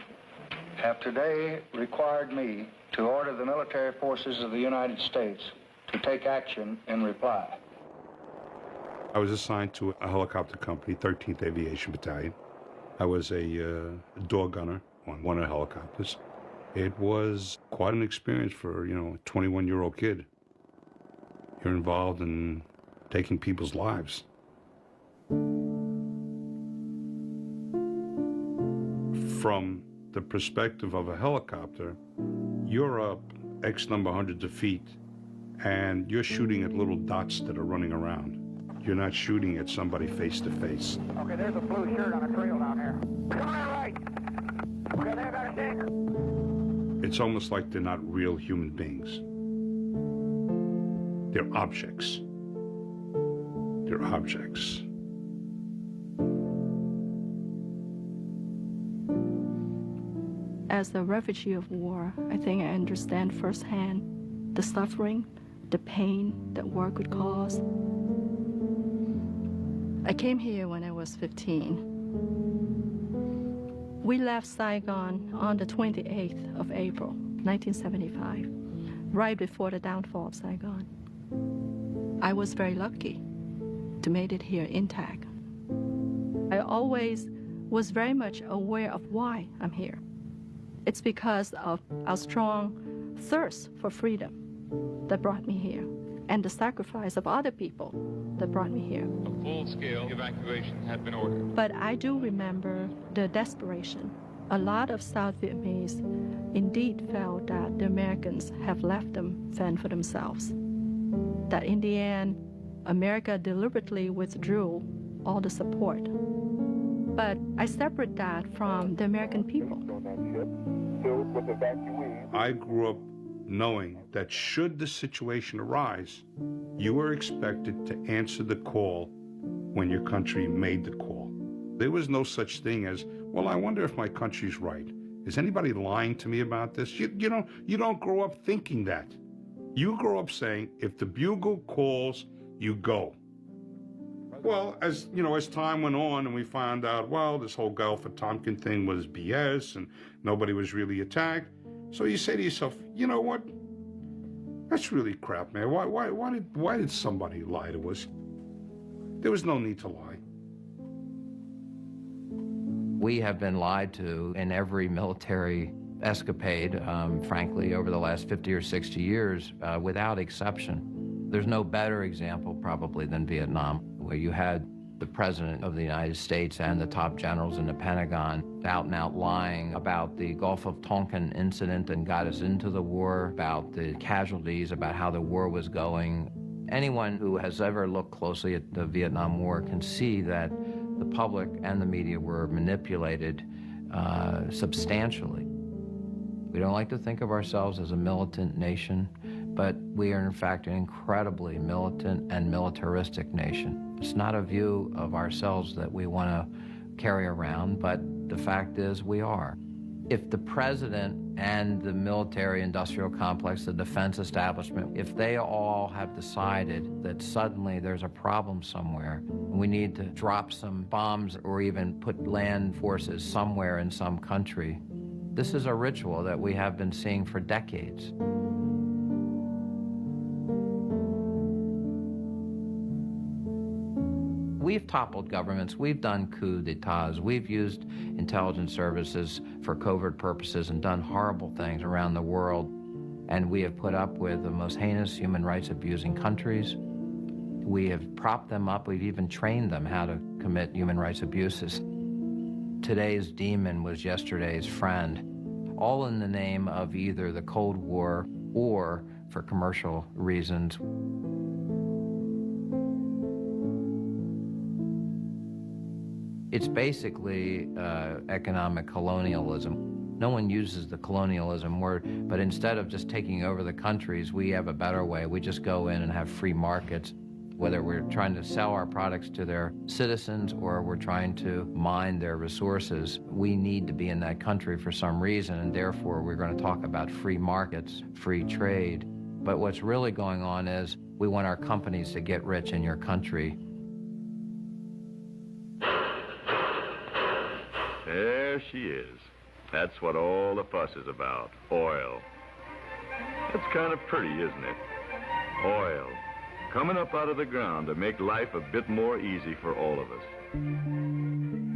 have today required me to order the military forces of the United States to take action in reply. I was assigned to a helicopter company, 13th Aviation Battalion. I was a door gunner on one of the helicopters. It was quite an experience for, a 21-year-old kid. You're involved in taking people's lives. From the perspective of a helicopter, you're up X number hundreds of feet, and you're shooting at little dots that are running around. You're not shooting at somebody face to face. Okay, there's a blue shirt on a trail down here. Come on, right. Okay, there, got a tanker. It's almost like they're not real human beings. They're objects. They're objects. As a refugee of war, I think I understand firsthand the suffering, the pain that war could cause. I came here when I was 15. We left Saigon on the 28th of April, 1975, right before the downfall of Saigon. I was very lucky to make it here intact. I always was very much aware of why I'm here. It's because of our strong thirst for freedom that brought me here, and the sacrifice of other people that brought me here. A full-scale evacuation had been ordered. But I do remember the desperation. A lot of South Vietnamese indeed felt that the Americans have left them fend for themselves. That in the end, America deliberately withdrew all the support. But I separate that from the American people. I grew up knowing that should the situation arise, you were expected to answer the call when your country made the call. There was no such thing as, well, I wonder if my country's right. Is anybody lying to me about this? You don't grow up thinking that. You grow up saying, if the bugle calls, you go. Well, as time went on and we found out, well, this whole Gulf of Tonkin thing was BS and nobody was really attacked. So you say to yourself, you know what? That's really crap, man. Why did somebody lie to us? There was no need to lie. We have been lied to in every military escapade, frankly, over the last 50 or 60 years, without exception. There's no better example probably than Vietnam, where you had the President of the United States and the top generals in the Pentagon out and out lying about the Gulf of Tonkin incident and got us into the war, about the casualties, about how the war was going. Anyone who has ever looked closely at the Vietnam War can see that the public and the media were manipulated substantially. We don't like to think of ourselves as a militant nation, but we are in fact an incredibly militant and militaristic nation. It's not a view of ourselves that we want to carry around, but the fact is we are. If the president and the military-industrial complex, the defense establishment, if they all have decided that suddenly there's a problem somewhere, we need to drop some bombs or even put land forces somewhere in some country, this is a ritual that we have been seeing for decades. We've toppled governments, we've done coups d'etats, we've used intelligence services for covert purposes and done horrible things around the world, and we have put up with the most heinous human rights abusing countries. We have propped them up, we've even trained them how to commit human rights abuses. Today's demon was yesterday's friend, all in the name of either the Cold War or for commercial reasons. It's basically economic colonialism. No one uses the colonialism word, but instead of just taking over the countries, we have a better way. We just go in and have free markets, whether we're trying to sell our products to their citizens or we're trying to mine their resources. We need to be in that country for some reason, and therefore we're going to talk about free markets, free trade. But what's really going on is we want our companies to get rich in your country. There she is. That's what all the fuss is about, oil. It's kind of pretty, isn't it? Oil. coming up out of the ground to make life a bit more easy for all of us.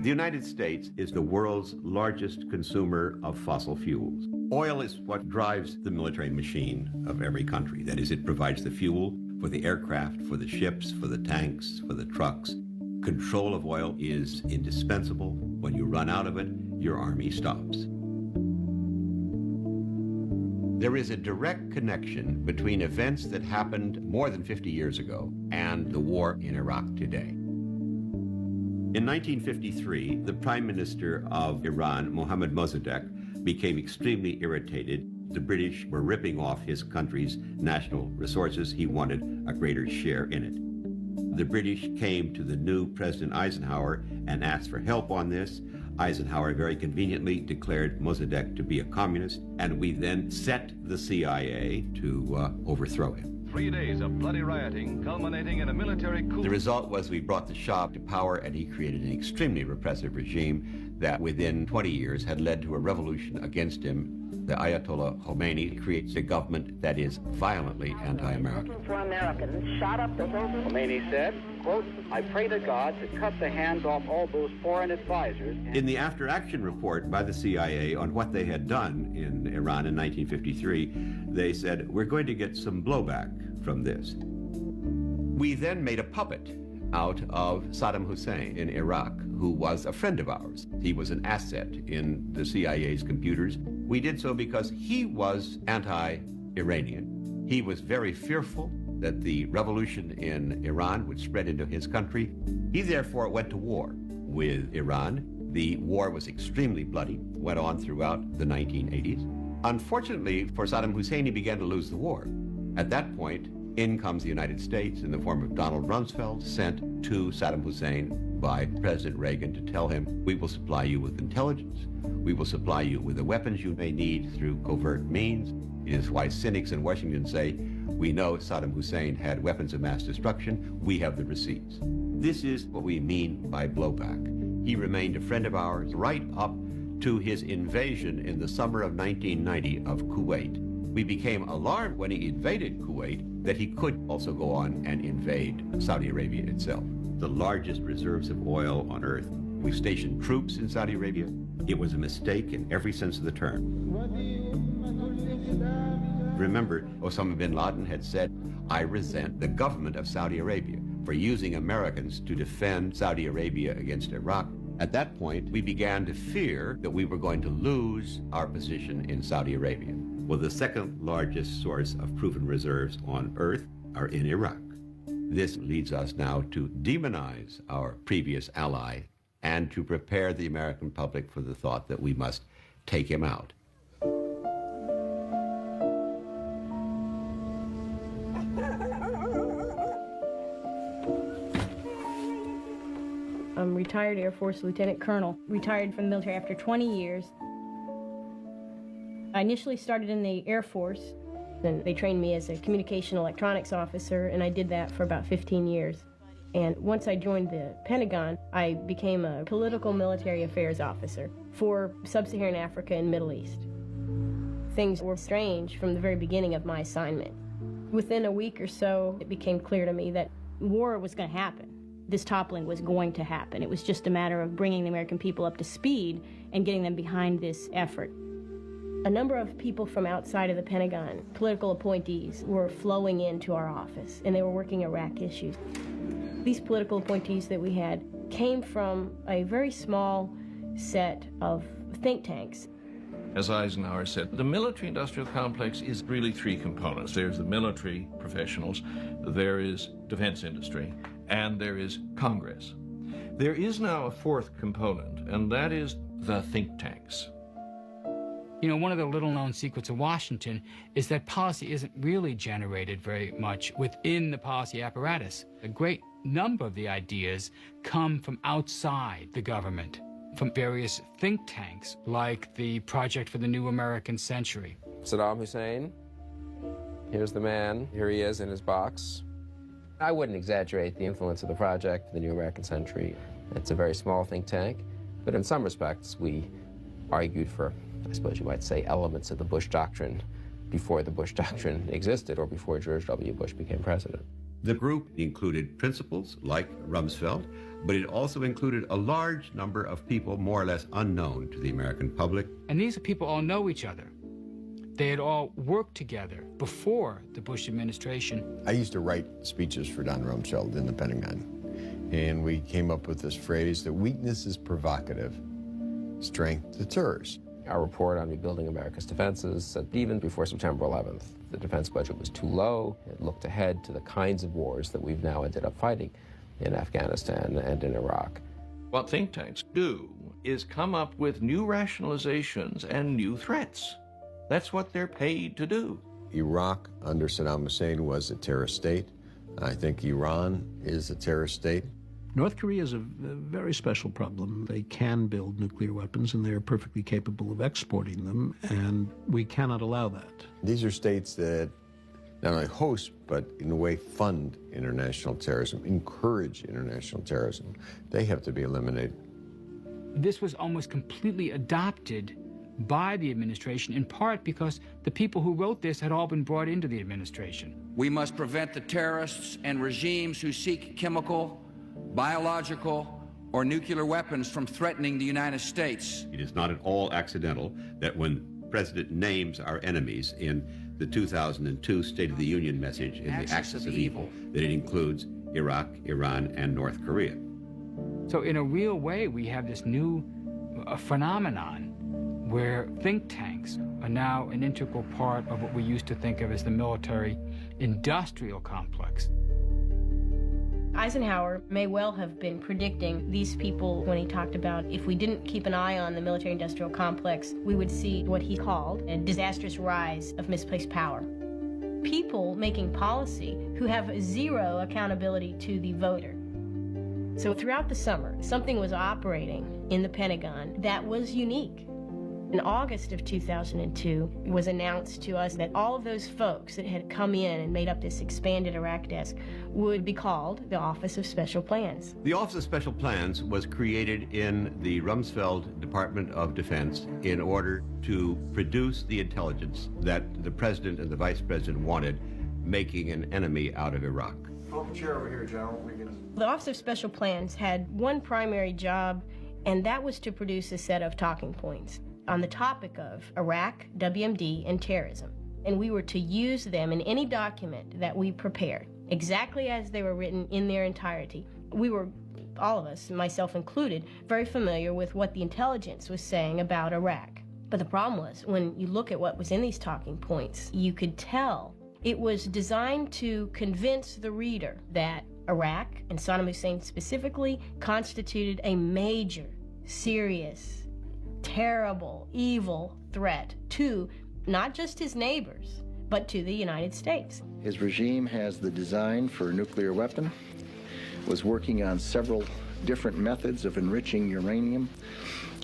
The United States is the world's largest consumer of fossil fuels. Oil is what drives the military machine of every country. That is, it provides the fuel for the aircraft, for the ships, for the tanks, for the trucks. Control of oil is indispensable. When you run out of it, your army stops. There is a direct connection between events that happened more than 50 years ago and the war in Iraq today. In 1953, the Prime Minister of Iran, Mohammad Mossadegh, became extremely irritated. The British were ripping off his country's national resources. He wanted a greater share in it. The British came to the new President Eisenhower and asked for help on this. Eisenhower very conveniently declared Mossadegh to be a communist, and we then set the CIA to overthrow him. 3 days of bloody rioting culminating in a military coup. The result was we brought the Shah to power, and he created an extremely repressive regime that within 20 years had led to a revolution against him. The Ayatollah Khomeini creates a government that is violently anti-American. For Americans shot up the Hilton. Khomeini said, quote, I pray to God to cut the hands off all those foreign advisors. In the after-action report by the CIA on what they had done in Iran in 1953, they said, we're going to get some blowback from this. We then made a puppet out of Saddam Hussein in Iraq, who was a friend of ours. He was an asset in the CIA's computers. We did so because he was anti-Iranian. He was very fearful that the revolution in Iran would spread into his country. He therefore went to war with Iran. The war was extremely bloody, went on throughout the 1980s. Unfortunately for Saddam Hussein, he began to lose the war. At that point, in comes the United States in the form of Donald Rumsfeld, sent to Saddam Hussein by President Reagan to tell him, we will supply you with intelligence, we will supply you with the weapons you may need through covert means. It is why cynics in Washington say, we know Saddam Hussein had weapons of mass destruction, we have the receipts. This is what we mean by blowback. He remained a friend of ours right up to his invasion in the summer of 1990 of Kuwait. We became alarmed when he invaded Kuwait that he could also go on and invade Saudi Arabia itself. The largest reserves of oil on earth. We stationed troops in Saudi Arabia. It was a mistake in every sense of the term. Remember, Osama bin Laden had said, I resent the government of Saudi Arabia for using Americans to defend Saudi Arabia against Iraq. At that point, we began to fear that we were going to lose our position in Saudi Arabia. Well, the second largest source of proven reserves on earth are in Iraq. This leads us now to demonize our previous ally and to prepare the American public for the thought that we must take him out. I'm retired Air Force Lieutenant Colonel, retired from the military after 20 years. I initially started in the Air Force, and they trained me as a communication electronics officer, and I did that for about 15 years. And once I joined the Pentagon, I became a political military affairs officer for Sub-Saharan Africa and Middle East. Things were strange from the very beginning of my assignment. Within a week or so, it became clear to me that war was going to happen. This toppling was going to happen. It was just a matter of bringing the American people up to speed and getting them behind this effort. A number of people from outside of the Pentagon, political appointees, were flowing into our office, and they were working Iraq issues. These political appointees that we had came from a very small set of think tanks. As Eisenhower said, the military-industrial complex is really three components. There's the military professionals, there is defense industry, and there is Congress. There is now a fourth component, and that is the think tanks. You know, one of the little-known secrets of Washington is that policy isn't really generated very much within the policy apparatus. A great number of the ideas come from outside the government, from various think tanks, like the Project for the New American Century. Saddam Hussein, here's the man, here he is in his box. I wouldn't exaggerate the influence of the Project for the New American Century. It's a very small think tank, but in some respects we argued for, I suppose you might say, elements of the Bush Doctrine before the Bush Doctrine existed or before George W. Bush became president. The group included principals like Rumsfeld, but it also included a large number of people more or less unknown to the American public. And these people all know each other. They had all worked together before the Bush administration. I used to write speeches for Don Rumsfeld in the Pentagon, and we came up with this phrase that weakness is provocative, strength deters. Our report on rebuilding America's defenses said even before September 11th, the defense budget was too low. It looked ahead to the kinds of wars that we've now ended up fighting in Afghanistan and in Iraq. What think tanks do is come up with new rationalizations and new threats. That's what they're paid to do. Iraq under Saddam Hussein was a terrorist state. I think Iran is a terrorist state. North Korea is a very special problem. They can build nuclear weapons, and they are perfectly capable of exporting them, and we cannot allow that. These are states that not only host, but in a way fund international terrorism, encourage international terrorism. They have to be eliminated. This was almost completely adopted by the administration, in part because the people who wrote this had all been brought into the administration. We must prevent the terrorists and regimes who seek chemical, biological, or nuclear weapons from threatening the United States. It is not at all accidental that when the President names our enemies in the 2002 State of the Union message in the Axis of Evil, that it includes Iraq, Iran, and North Korea. So in a real way, we have this new phenomenon where think tanks are now an integral part of what we used to think of as the military-industrial complex. Eisenhower may well have been predicting these people when he talked about if we didn't keep an eye on the military-industrial complex, we would see what he called a disastrous rise of misplaced power. People making policy who have zero accountability to the voter. So throughout the summer, something was operating in the Pentagon that was unique. In August of 2002, it was announced to us that all of those folks that had come in and made up this expanded Iraq desk would be called the Office of Special Plans. The Office of Special Plans was created in the Rumsfeld Department of Defense in order to produce the intelligence that the President and the Vice President wanted, making an enemy out of Iraq. Pull up a chair over here, General. The Office of Special Plans had one primary job, and that was to produce a set of talking points on the topic of Iraq, WMD, and terrorism. And we were to use them in any document that we prepared, exactly as they were written in their entirety. We were, all of us, myself included, very familiar with what the intelligence was saying about Iraq. But the problem was, when you look at what was in these talking points, you could tell it was designed to convince the reader that Iraq, and Saddam Hussein specifically, constituted a major, serious, terrible, evil threat to not just his neighbors, but to the United States. His regime has the design for a nuclear weapon, was working on several different methods of enriching uranium,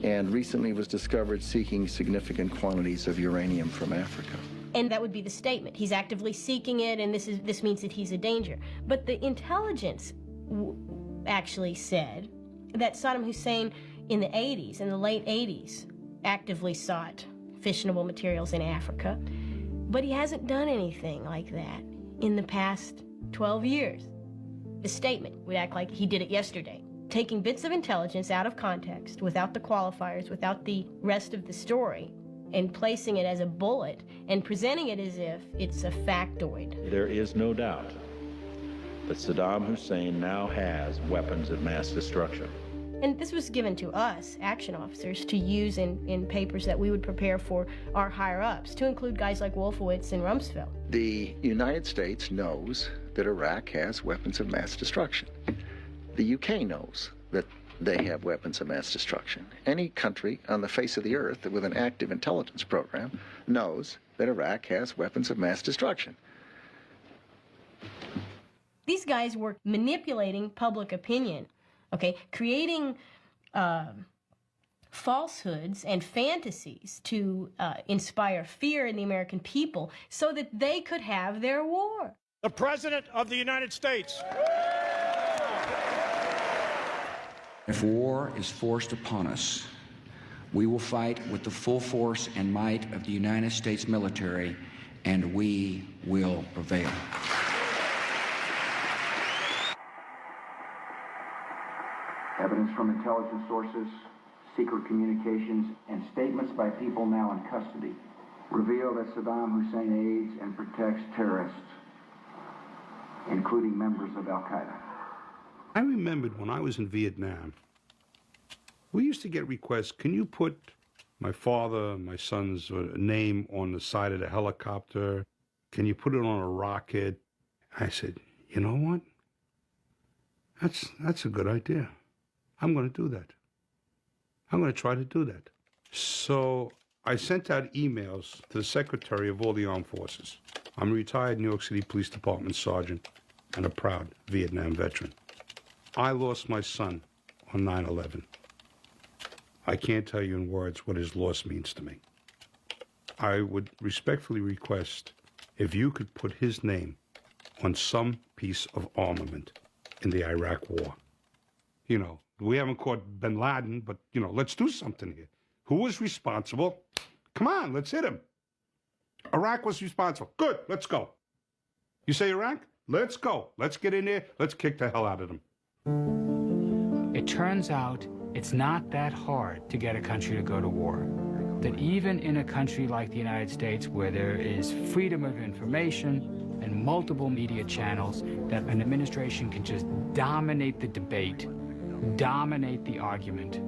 and recently was discovered seeking significant quantities of uranium from Africa. And that would be the statement. He's actively seeking it, and this means that he's a danger. But the intelligence actually said that Saddam Hussein in the 80s, in the late 80s, actively sought fissionable materials in Africa, but he hasn't done anything like that in the past 12 years. The statement would act like he did it yesterday, taking bits of intelligence out of context, without the qualifiers, without the rest of the story, and placing it as a bullet and presenting it as if it's a factoid. There is no doubt that Saddam Hussein now has weapons of mass destruction. And this was given to us, action officers, to use in papers that we would prepare for our higher-ups, to include guys like Wolfowitz and Rumsfeld. The United States knows that Iraq has weapons of mass destruction. The UK knows that they have weapons of mass destruction. Any country on the face of the earth with an active intelligence program knows that Iraq has weapons of mass destruction. These guys were manipulating public opinion. Okay, creating falsehoods and fantasies to inspire fear in the American people so that they could have their war. The President of the United States. If war is forced upon us, we will fight with the full force and might of the United States military, and we will prevail. Evidence from intelligence sources, secret communications, and statements by people now in custody reveal that Saddam Hussein aids and protects terrorists, including members of Al-Qaeda. I remembered when I was in Vietnam, we used to get requests, can you put my father, my son's name on the side of the helicopter? Can you put it on a rocket? I said, you know what? That's a good idea. I'm going to do that. I'm going to try to do that. So I sent out emails to the Secretary of all the Armed Forces. I'm a retired New York City Police Department sergeant and a proud Vietnam veteran. I lost my son on 9/11. I can't tell you in words what his loss means to me. I would respectfully request if you could put his name on some piece of armament in the Iraq War. You know, we haven't caught bin Laden, but, you know, let's do something here. Who was responsible? Come on, let's hit him. Iraq was responsible. Good, let's go. You say Iraq? Let's go. Let's get in there. Let's kick the hell out of them. It turns out it's not that hard to get a country to go to war. That even in a country like the United States, where there is freedom of information and multiple media channels, that an administration can just dominate the debate, dominate the argument.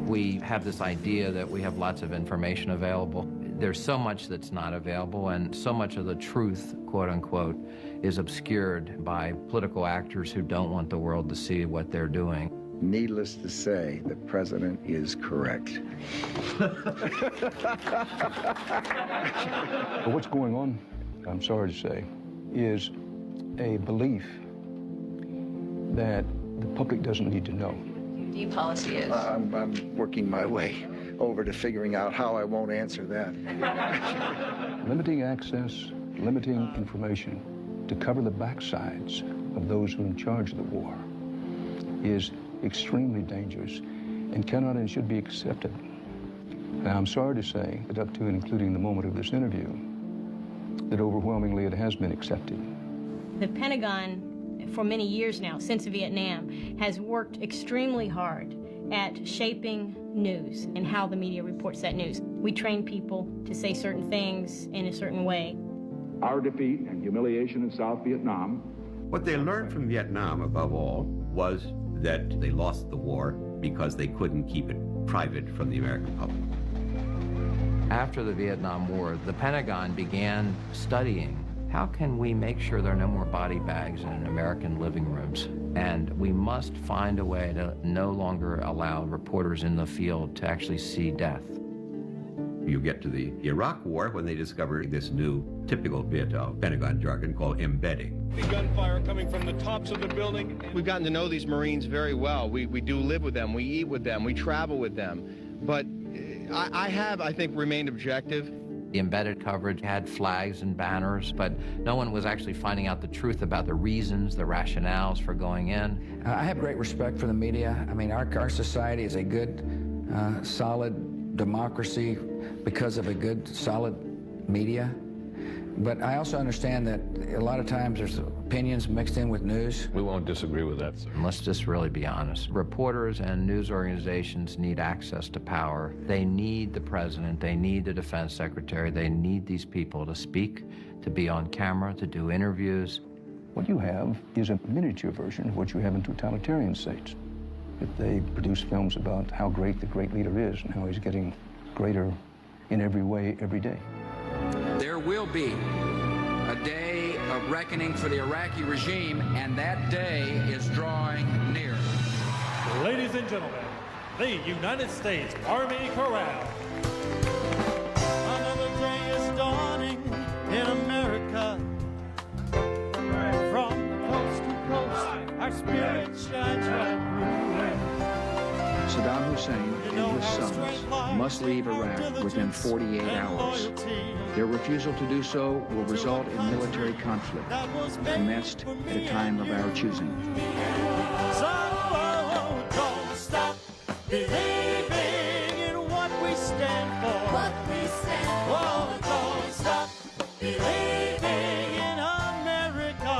We have this idea that we have lots of information available. There's so much that's not available, and so much of the truth, quote unquote, is obscured by political actors who don't want the world to see what they're doing. Needless to say, the president is correct. What's going on, I'm sorry to say, is a belief that the public doesn't need to know. The policy is? I'm working my way over to figuring out how I won't answer that. Limiting access, limiting information to cover the backsides of those who are in charge of the war is extremely dangerous and cannot and should be accepted. Now, I'm sorry to say that up to and including the moment of this interview, that overwhelmingly it has been accepted. The Pentagon, for many years now, since Vietnam, has worked extremely hard at shaping news and how the media reports that news. We train people to say certain things in a certain way. Our defeat and humiliation in South Vietnam. What they learned from Vietnam, above all, was that they lost the war because they couldn't keep it private from the American public. After the Vietnam War, the Pentagon began studying how can we make sure there are no more body bags in American living rooms? And we must find a way to no longer allow reporters in the field to actually see death. You get to the Iraq War when they discover this new, typical bit of Pentagon jargon called embedding. The gunfire coming from the tops of the building. We've gotten to know these Marines very well. We do live with them, we eat with them, we travel with them. But I think, remained objective. The embedded coverage had flags and banners, but no one was actually finding out the truth about the reasons, the rationales for going in. I have great respect for the media. I mean, our society is a good, solid democracy because of a good, solid media. But I also understand that a lot of times there's opinions mixed in with news. We won't disagree with that, sir. And let's just really be honest. Reporters and news organizations need access to power. They need the president. They need the defense secretary. They need these people to speak, to be on camera, to do interviews. What you have is a miniature version of what you have in totalitarian states. That they produce films about how great the great leader is and how he's getting greater in every way, every day. There will be a day of reckoning for the Iraqi regime, and that day is drawing near. Ladies and gentlemen, the United States Army Chorale. Another day is dawning in America. From coast to coast, our spirit shines right through. Saddam Hussein and his sons must leave Iraq within 48 hours. Their refusal to do so will result in military conflict, commenced at a time of our choosing. So don't stop believing in what we stand for. Oh, don't stop believing in America.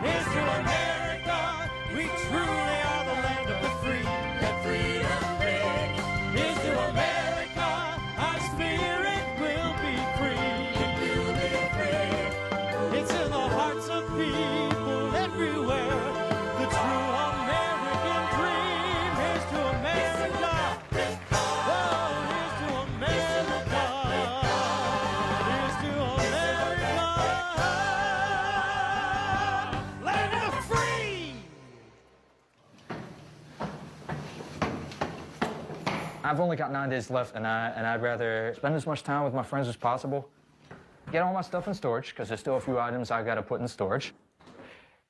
Here's to America, I've only got 9 days left, and I'd rather spend as much time with my friends as possible. Get all my stuff in storage, because there's still a few items I got to put in storage.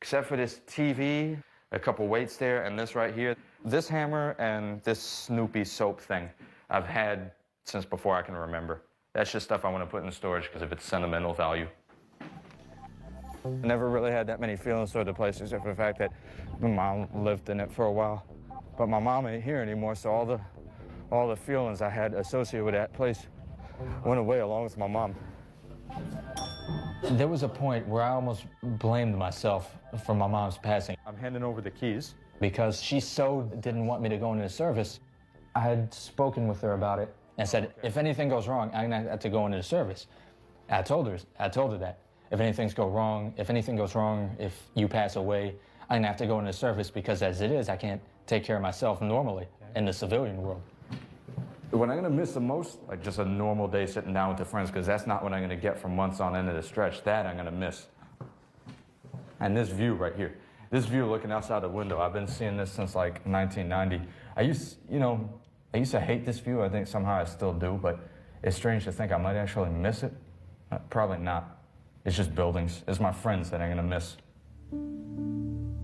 Except for this TV, a couple weights there, and this right here. This hammer and this Snoopy soap thing I've had since before I can remember. That's just stuff I want to put in storage because of its sentimental value. I never really had that many feelings toward the place, except for the fact that my mom lived in it for a while. But my mom ain't here anymore, so all the feelings I had associated with that place went away along with my mom. There was a point where I almost blamed myself for my mom's passing. I'm handing over the keys because she so didn't want me to go into the service. I had spoken with her about it and said, if anything goes wrong, I'm gonna have to go into the service. I told her that. If anything goes wrong, if you pass away, I'm gonna have to go into the service because as it is, I can't take care of myself normally in the civilian world. What I'm gonna miss the most, like just a normal day sitting down with the friends, because that's not what I'm gonna get for months on end of the stretch. That I'm gonna miss. And this view right here, this view looking outside the window, I've been seeing this since like 1990. I used to hate this view. I think somehow I still do, but it's strange to think I might actually miss it. Probably not. It's just buildings. It's my friends that I'm gonna miss.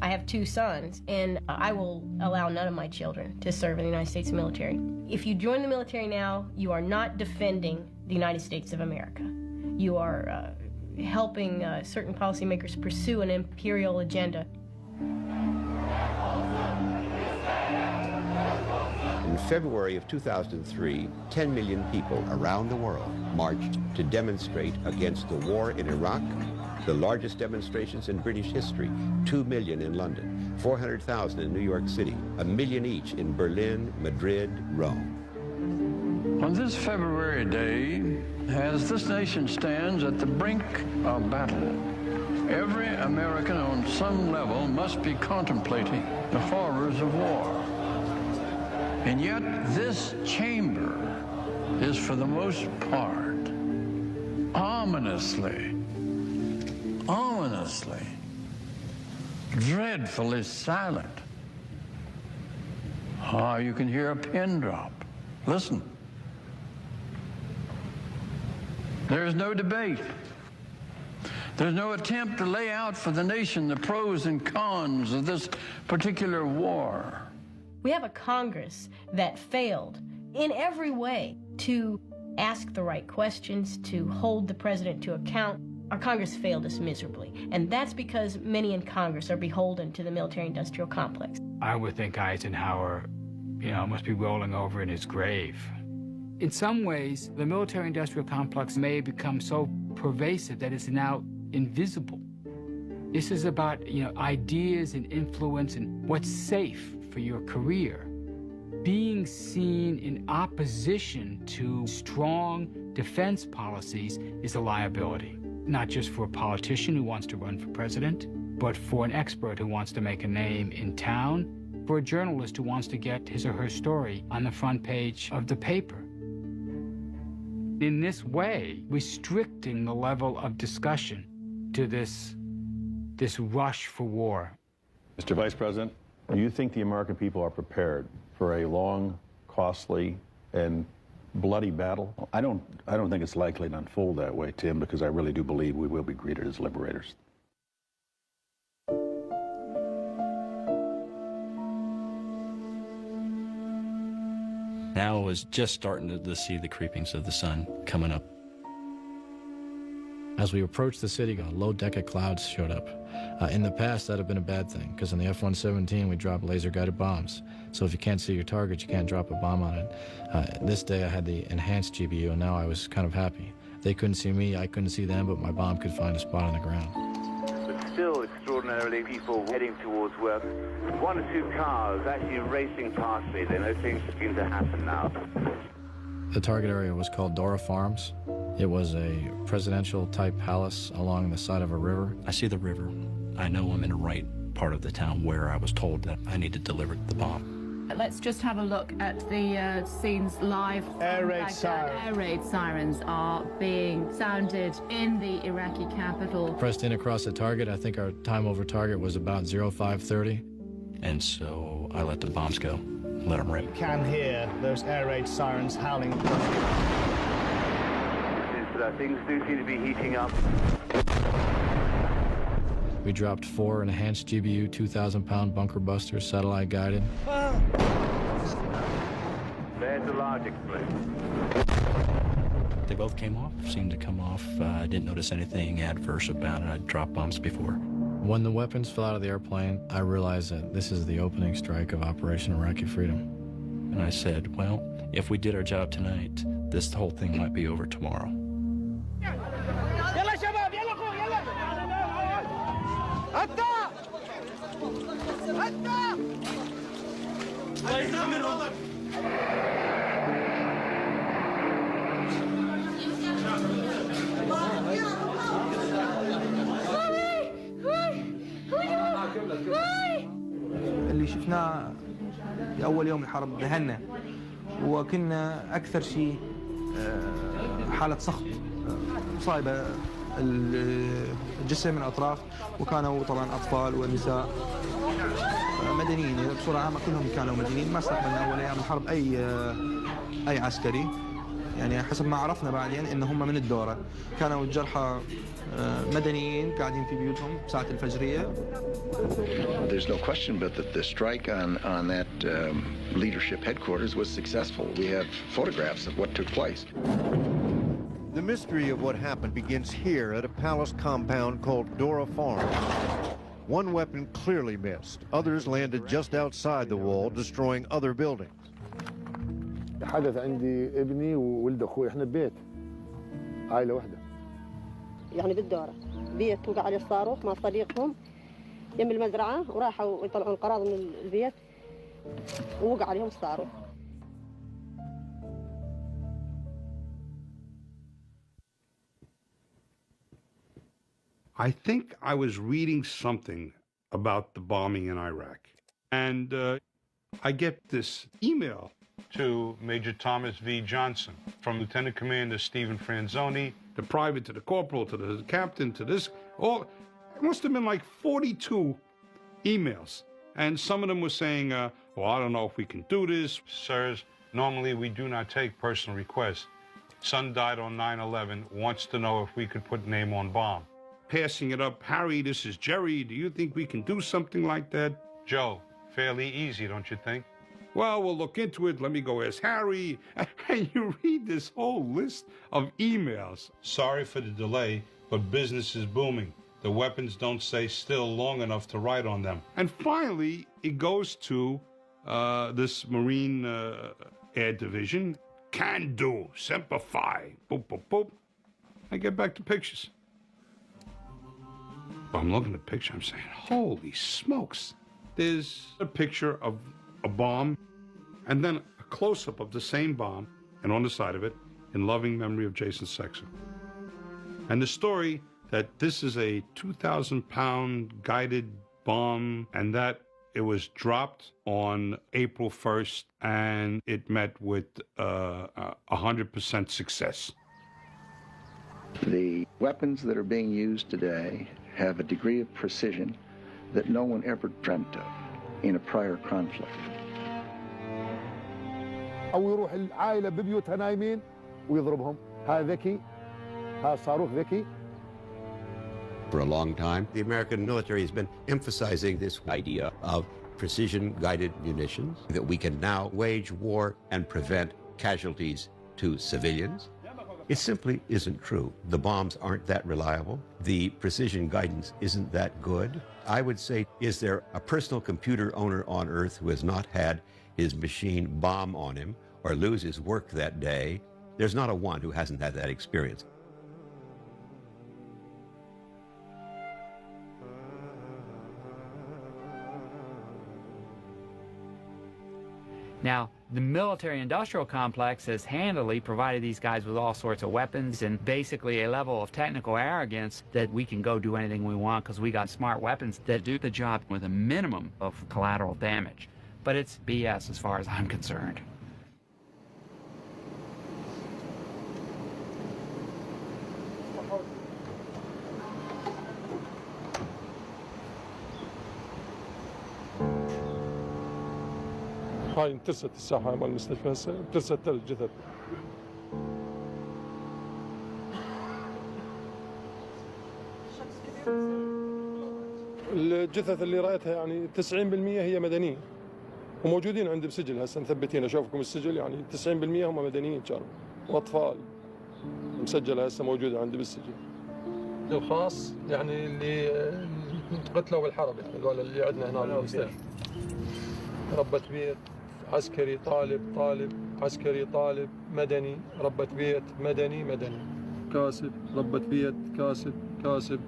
I have 2 sons, and I will allow none of my children to serve in the United States military. If you join the military now, you are not defending the United States of America. You are helping certain policymakers pursue an imperial agenda. In February of 2003, 10 million people around the world marched to demonstrate against the war in Iraq, the largest demonstrations in British history, 2 million in London, 400,000 in New York City, 1 million each in Berlin, Madrid, Rome. On this February day, as this nation stands at the brink of battle, every American on some level must be contemplating the horrors of war. And yet this chamber is for the most part ominously, dreadfully silent. You can hear a pin drop. Listen. There's no debate. There's no attempt to lay out for the nation the pros and cons of this particular war. We have a Congress that failed in every way to ask the right questions, to hold the president to account. Our Congress failed us miserably, and that's because many in Congress are beholden to the military-industrial complex. I would think Eisenhower, must be rolling over in his grave. In some ways, the military-industrial complex may become so pervasive that it's now invisible. This is about, ideas and influence and what's safe for your career. Being seen in opposition to strong defense policies is a liability, not just for a politician who wants to run for president, but for an expert who wants to make a name in town, for a journalist who wants to get his or her story on the front page of the paper. In this way, restricting the level of discussion to this rush for war. Mr. Vice President, do you think the American people are prepared for a long, costly, and bloody battle? I don't think it's likely to unfold that way, Tim, because I really do believe we will be greeted as liberators. Now I was just starting to see the creepings of the sun coming up. As we approached the city, a low deck of clouds showed up. In the past, that would have been a bad thing, because in the F-117, we dropped laser-guided bombs. So if you can't see your target, you can't drop a bomb on it. This day, I had the enhanced GBU, and now I was kind of happy. They couldn't see me, I couldn't see them, but my bomb could find a spot on the ground. But still, extraordinarily, people heading towards work. 1 or 2 cars actually racing past me. They know things begin to happen now. The target area was called Dora Farms. It was a presidential-type palace along the side of a river. I see the river. I know I'm in the right part of the town where I was told that I need to deliver the bomb. Let's just have a look at the scenes live. Air raid sirens. Air raid sirens are being sounded in the Iraqi capital. Pressed in across the target. I think our time over target was about 0530. And so I let the bombs go. let them rip. You can hear those air raid sirens howling. Things do seem to be heating up. We dropped 4 enhanced GBU 2,000-pound bunker busters, satellite guided. There's a large explosion. They both came off, seemed to come off. I didn't notice anything adverse about it. I'd dropped bombs before. When the weapons fell out of the airplane, I realized that this is the opening strike of Operation Iraqi Freedom. And I said, well, if we did our job tonight, this whole thing might be over tomorrow. اللي شفناه لأول يوم الحرب ذهلنا وكنا أكثر شيء حالة سخط صايبة الجسم من الأطراف وكانوا طبعا أطفال ونساء مدنيين بصورة عامة كلهم كانوا مدنيين ما استقبلنا أول أيام الحرب أي عسكري يعني حسب ما عرفنا بعدين إن هم من الدورة كانوا الجرحى مدنيين قاعدين في بيوتهم ساعة الفجرية. There's no question but that the strike on that leadership headquarters was successful. We have photographs of what took place. The mystery of what happened begins here at a palace compound called Dora Farm. One weapon clearly missed. Others landed just outside the wall, destroying other buildings. حدث عندي ابني وولد اخوي احنا ببيت عائله واحده يعني بالدوره بيت وقع عليه الصاروخ مع صديقهم يم المزرعه وراحوا يطلعون القراض من البيت ووقع عليهم الصاروخ. I think I was reading something about the bombing in Iraq, and I get this email to Major Thomas V. Johnson from Lieutenant Commander Stephen Franzoni, the private to the corporal to the captain to this, all, it must have been like 42 emails. And some of them were saying, well, I don't know if we can do this. Sirs, normally we do not take personal requests. Son died on 9/11, wants to know if we could put name on bomb. Passing it up, Harry, this is Jerry, do you think we can do something like that? Joe, fairly easy, don't you think? Well, we'll look into it. Let me go ask Harry. And you read this whole list of emails. Sorry for the delay, but business is booming. The weapons don't stay still long enough to write on them. And finally, it goes to this Marine Air Division. Can do, semper fi, boop, boop, boop. I get back to pictures. I'm looking at the picture, I'm saying, holy smokes. There's a picture of a bomb, and then a close-up of the same bomb, and on the side of it, in loving memory of Jason Sexer. And the story that this is a 2,000-pound guided bomb, and that it was dropped on April 1st, and it met with 100% success. The weapons that are being used today have a degree of precision that no one ever dreamt of in a prior conflict. او يروح العائله ببيوتها نايمين ويضربهم هذا ذكي هذا صاروخ ذكي. For a long time, the American military has been emphasizing this idea of precision-guided munitions, that we can now wage war and prevent casualties to civilians. It simply isn't true. The bombs aren't that reliable. The precision guidance isn't that good. I would say, is there a personal computer owner on Earth who has not had his machine bomb on him or lose his work that day? There's not a one who hasn't had that experience. Now, the military-industrial complex has handily provided these guys with all sorts of weapons and basically a level of technical arrogance that we can go do anything we want because we got smart weapons that do the job with a minimum of collateral damage. But it's BS as far as I'm concerned. هاي انترست الساحة مال المستشفى هسه انترست 3 جثث. الجثث اللي رأيتها يعني 90% هي مدنيين وموجودين عندي بسجل هسه مثبتين اشوفكم السجل يعني 90% هم مدنيين كانوا واطفال مسجله هسه موجوده عندي بالسجل. الخاص يعني اللي قتلوا بالحرب يعني هذول اللي عندنا هنا بالمستشفى. ربة بيت، عسكري، طالب، عسكري، طالب، مدني، ربة بيت، مدني، كاسب، ربة بيت، كاسب،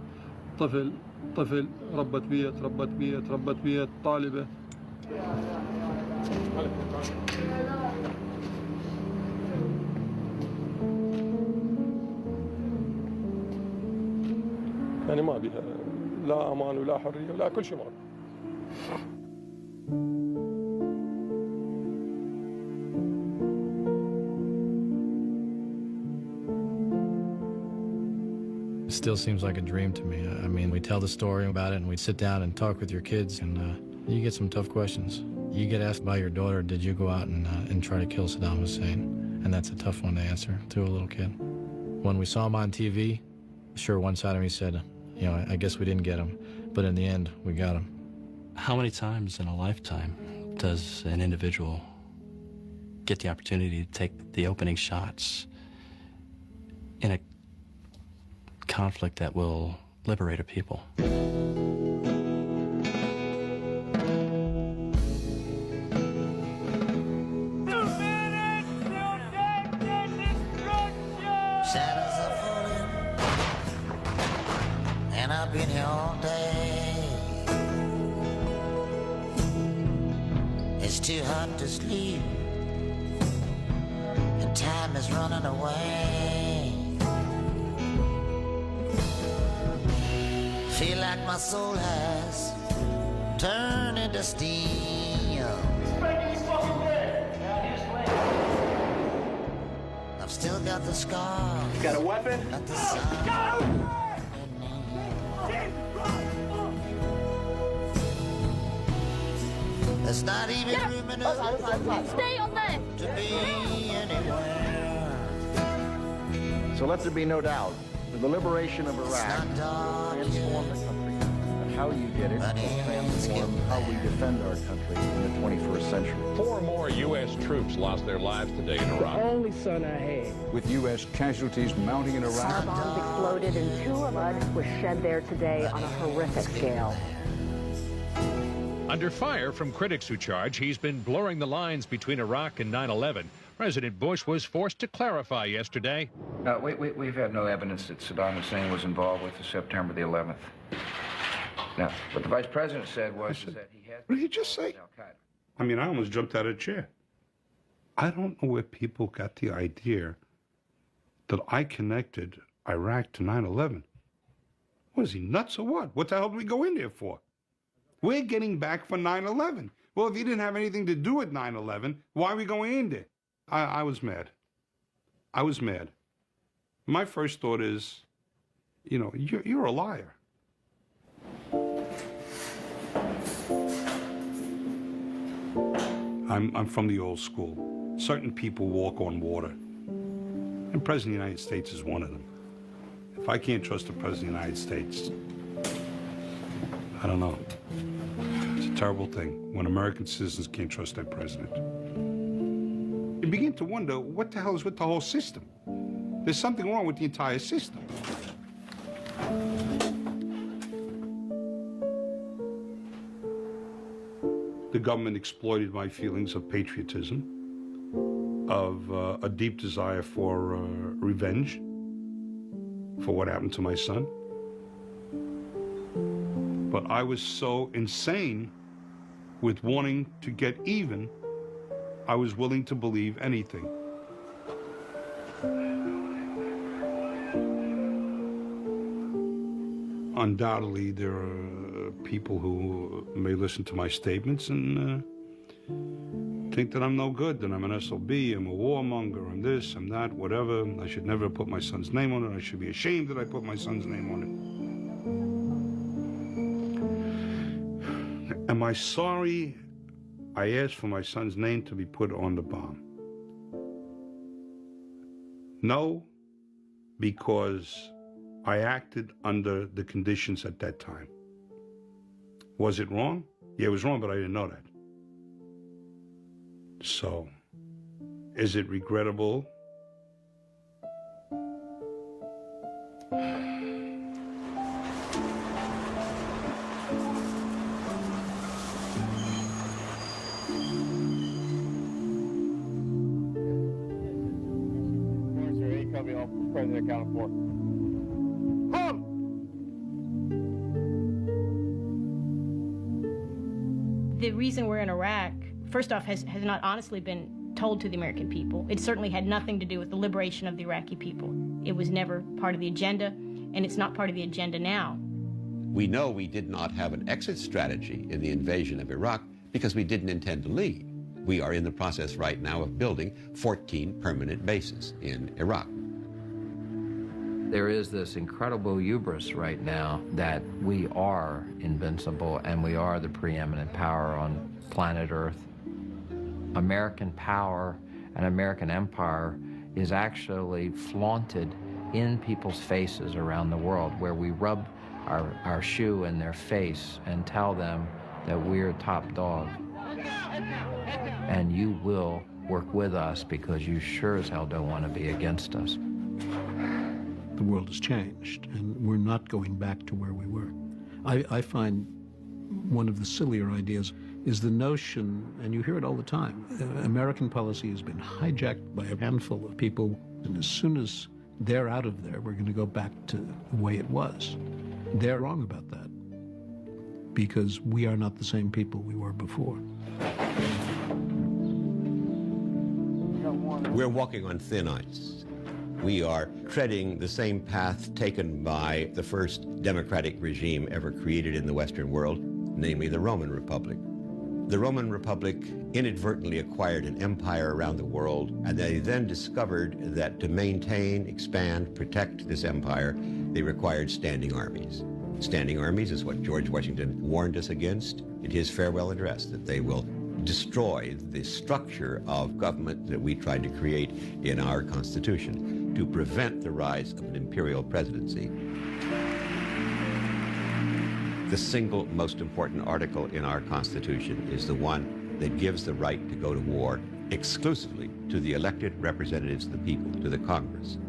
طفل، ربة بيت، طالبة. يعني ما بيها لا امان ولا حريه ولا كل شيء ما بيها. It still seems like a dream to me. I mean, we tell the story about it and we sit down and talk with your kids and you get some tough questions. You get asked by your daughter, did you go out and try to kill Saddam Hussein? And that's a tough one to answer to a little kid. When we saw him on TV, sure, one side of me said, you know, I guess we didn't get him, but in the end, we got him. How many times in a lifetime does an individual get the opportunity to take the opening shots in a conflict that will liberate a people? Shadows are falling, and I've been here all day. It's too hot to sleep, and time is running away. Feel like my soul has turned into steam. I've still got the scar. You got a weapon? At the sun. There's not even room in the Stay on there. to be anywhere. So let there be no doubt that the liberation of Iraq transformed the country, and how you did it will transform how we defend our country in the 21st century. 4 more U.S. troops lost their lives today in Iraq. The only son I had. With U.S. casualties mounting in Iraq. Car bombs exploded and 2 blood was shed there today on a horrific scale. Under fire from critics who charge he's been blurring the lines between Iraq and 9/11. President Bush was forced to clarify yesterday. We've had no evidence that Saddam Hussein was involved with the September the 11th. Now, what the Vice President said was that he had... What did he just say? I mean, I almost jumped out of the chair. I don't know where people got the idea that I connected Iraq to 9/11. Was he nuts or what? What the hell did we go in there for? We're getting back for 9/11. Well, if he didn't have anything to do with 9/11, why are we going in there? I was mad. I was mad. My first thought is, you know, you're a liar. I'm from the old school. Certain people walk on water. And President of the United States is one of them. If I can't trust the President of the United States, I don't know. It's a terrible thing when American citizens can't trust their president. You begin to wonder, what the hell is with the whole system? There's something wrong with the entire system. The government exploited my feelings of patriotism, of a deep desire for revenge for what happened to my son. But I was so insane with wanting to get even, I was willing to believe anything. Undoubtedly, there are people who may listen to my statements and think that I'm no good, that I'm an SOB, I'm a warmonger, I'm this, I'm that, whatever. I should never put my son's name on it. I should be ashamed that I put my son's name on it. Am I sorry I asked for my son's name to be put on the bomb. No, because I acted under the conditions at that time. Was it wrong? Yeah, it was wrong, but I didn't know that. So, is it regrettable? President accounted for. The reason we're in Iraq, first off, has not honestly been told to the American people. It certainly had nothing to do with the liberation of the Iraqi people. It was never part of the agenda, and it's not part of the agenda now. We know we did not have an exit strategy in the invasion of Iraq because we didn't intend to leave. We are in the process right now of building 14 permanent bases in Iraq. There is this incredible hubris right now that we are invincible and we are the preeminent power on planet Earth. American power and American empire is actually flaunted in people's faces around the world, where we rub our shoe in their face and tell them that we're top dog. And you will work with us because you sure as hell don't want to be against us. The world has changed, and we're not going back to where we were. I find one of the sillier ideas is the notion, and you hear it all the time, American policy has been hijacked by a handful of people, and as soon as they're out of there, we're going to go back to the way it was. They're wrong about that, because we are not the same people we were before. We're walking on thin ice. We are treading the same path taken by the first democratic regime ever created in the Western world, namely the Roman Republic. The Roman Republic inadvertently acquired an empire around the world, and they then discovered that to maintain, expand, protect this empire, they required standing armies. Standing armies is what George Washington warned us against in his farewell address, that they will destroy the structure of government that we tried to create in our Constitution to prevent the rise of an imperial presidency. The single most important article in our Constitution is the one that gives the right to go to war exclusively to the elected representatives of the people, to the Congress.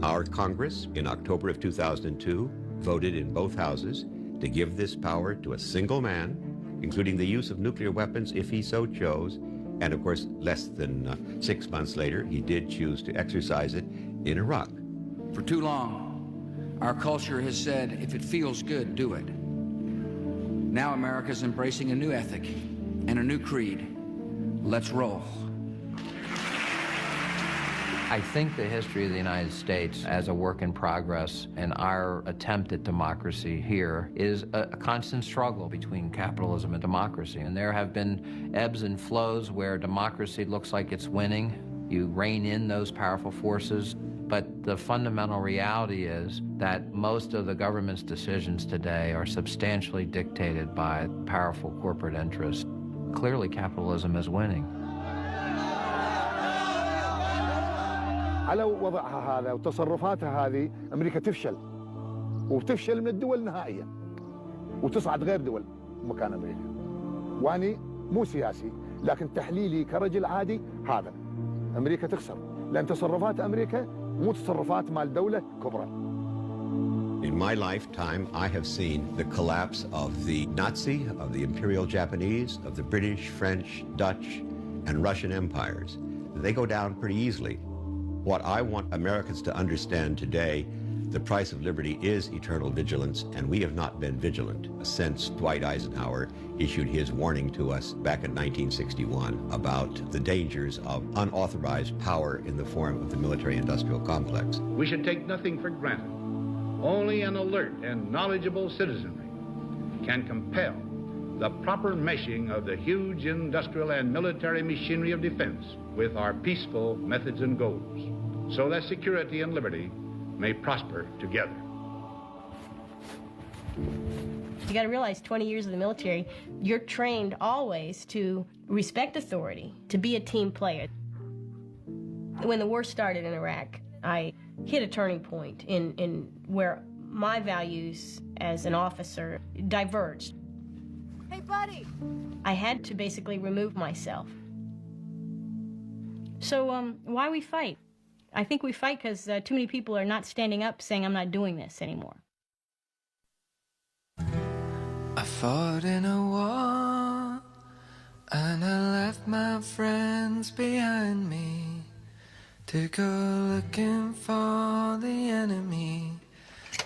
Our Congress, in October of 2002, voted in both houses to give this power to a single man, including the use of nuclear weapons if he so chose, and of course, less than 6 months later, he did choose to exercise it in Iraq. For too long, our culture has said, if it feels good, do it. Now America's embracing a new ethic and a new creed. Let's roll. I think the history of the United States as a work in progress and our attempt at democracy here is a constant struggle between capitalism and democracy. And there have been ebbs and flows where democracy looks like it's winning. You rein in those powerful forces. But the fundamental reality is that most of the government's decisions today are substantially dictated by powerful corporate interests. Clearly, capitalism is winning. على وضعها هذا وتصرفاتها هذه أمريكا تفشل وتفشل من الدول نهائيا وتصعد غير دول مكان أمريكا. وأني مو سياسي لكن تحليلي كرجل عادي هذا أمريكا تخسر لأن تصرفات أمريكا مو تصرفات مال دولة كبرى. In my lifetime, I have seen the collapse of the Nazi, of the Imperial Japanese, of the British, French, Dutch, and Russian empires. They go down pretty easily. What I want Americans to understand today, the price of liberty is eternal vigilance, and we have not been vigilant since Dwight Eisenhower issued his warning to us back in 1961 about the dangers of unauthorized power in the form of the military-industrial complex. We should take nothing for granted. Only an alert and knowledgeable citizenry can compel the proper meshing of the huge industrial and military machinery of defense with our peaceful methods and goals, so that security and liberty may prosper together. You got to realize 20 years of the military, you're trained always to respect authority, to be a team player. When the war started in Iraq, I hit a turning point in where my values as an officer diverged. Hey, buddy! I had to basically remove myself. So why we fight? I think we fight because too many people are not standing up saying, I'm not doing this anymore. I fought in a war, and I left my friends behind me to go looking for the enemy,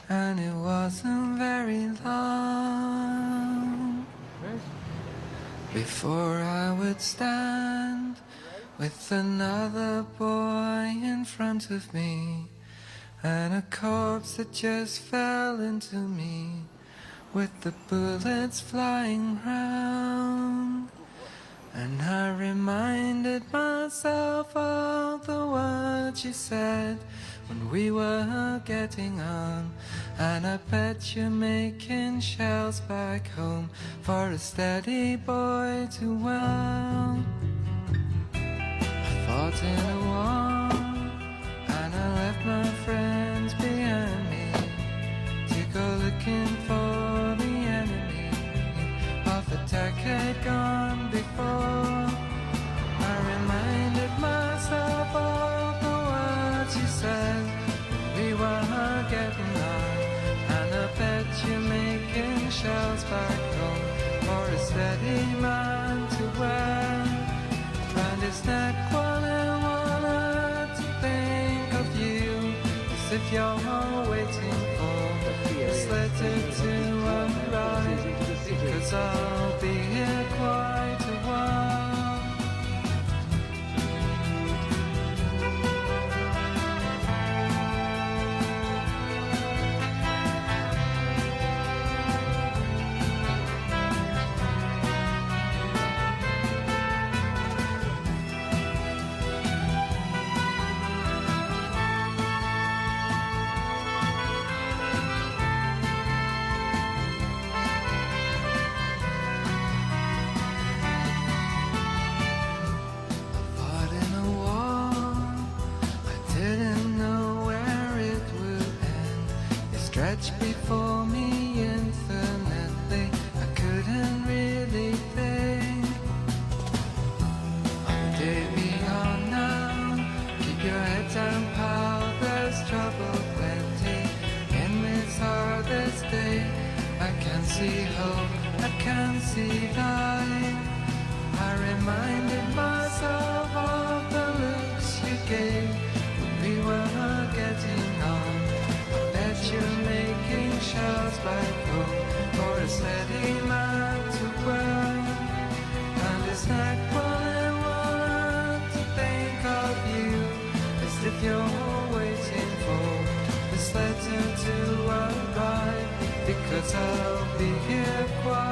and it wasn't very long before I would stand with another boy in front of me, and a corpse that just fell into me, with the bullets flying round. And I reminded myself of the words you said when we were getting on, and I bet you're making shells back home for a steady boy to well. I fought in a war, and I left my friends behind me to go looking for the enemy of the decade gone before. I reminded myself of the words you said when we were getting on, and I bet you're making shells back home for a steady man to wear. And it's not what I wanted to think of you, as if you're waiting for this letter to arrive, because I'll be here quite a while. Stretched before me infinitely, I couldn't really think of the day beyond now. Keep your head down, pal, there's trouble plenty in this hardest day. I can see hope, I can see light. I reminded myself of the looks you gave when we were getting on. You're making shells back home for a steady man to wear. And it's not what I want to think of you, as if you're waiting for this letter to arrive, because I'll be here quite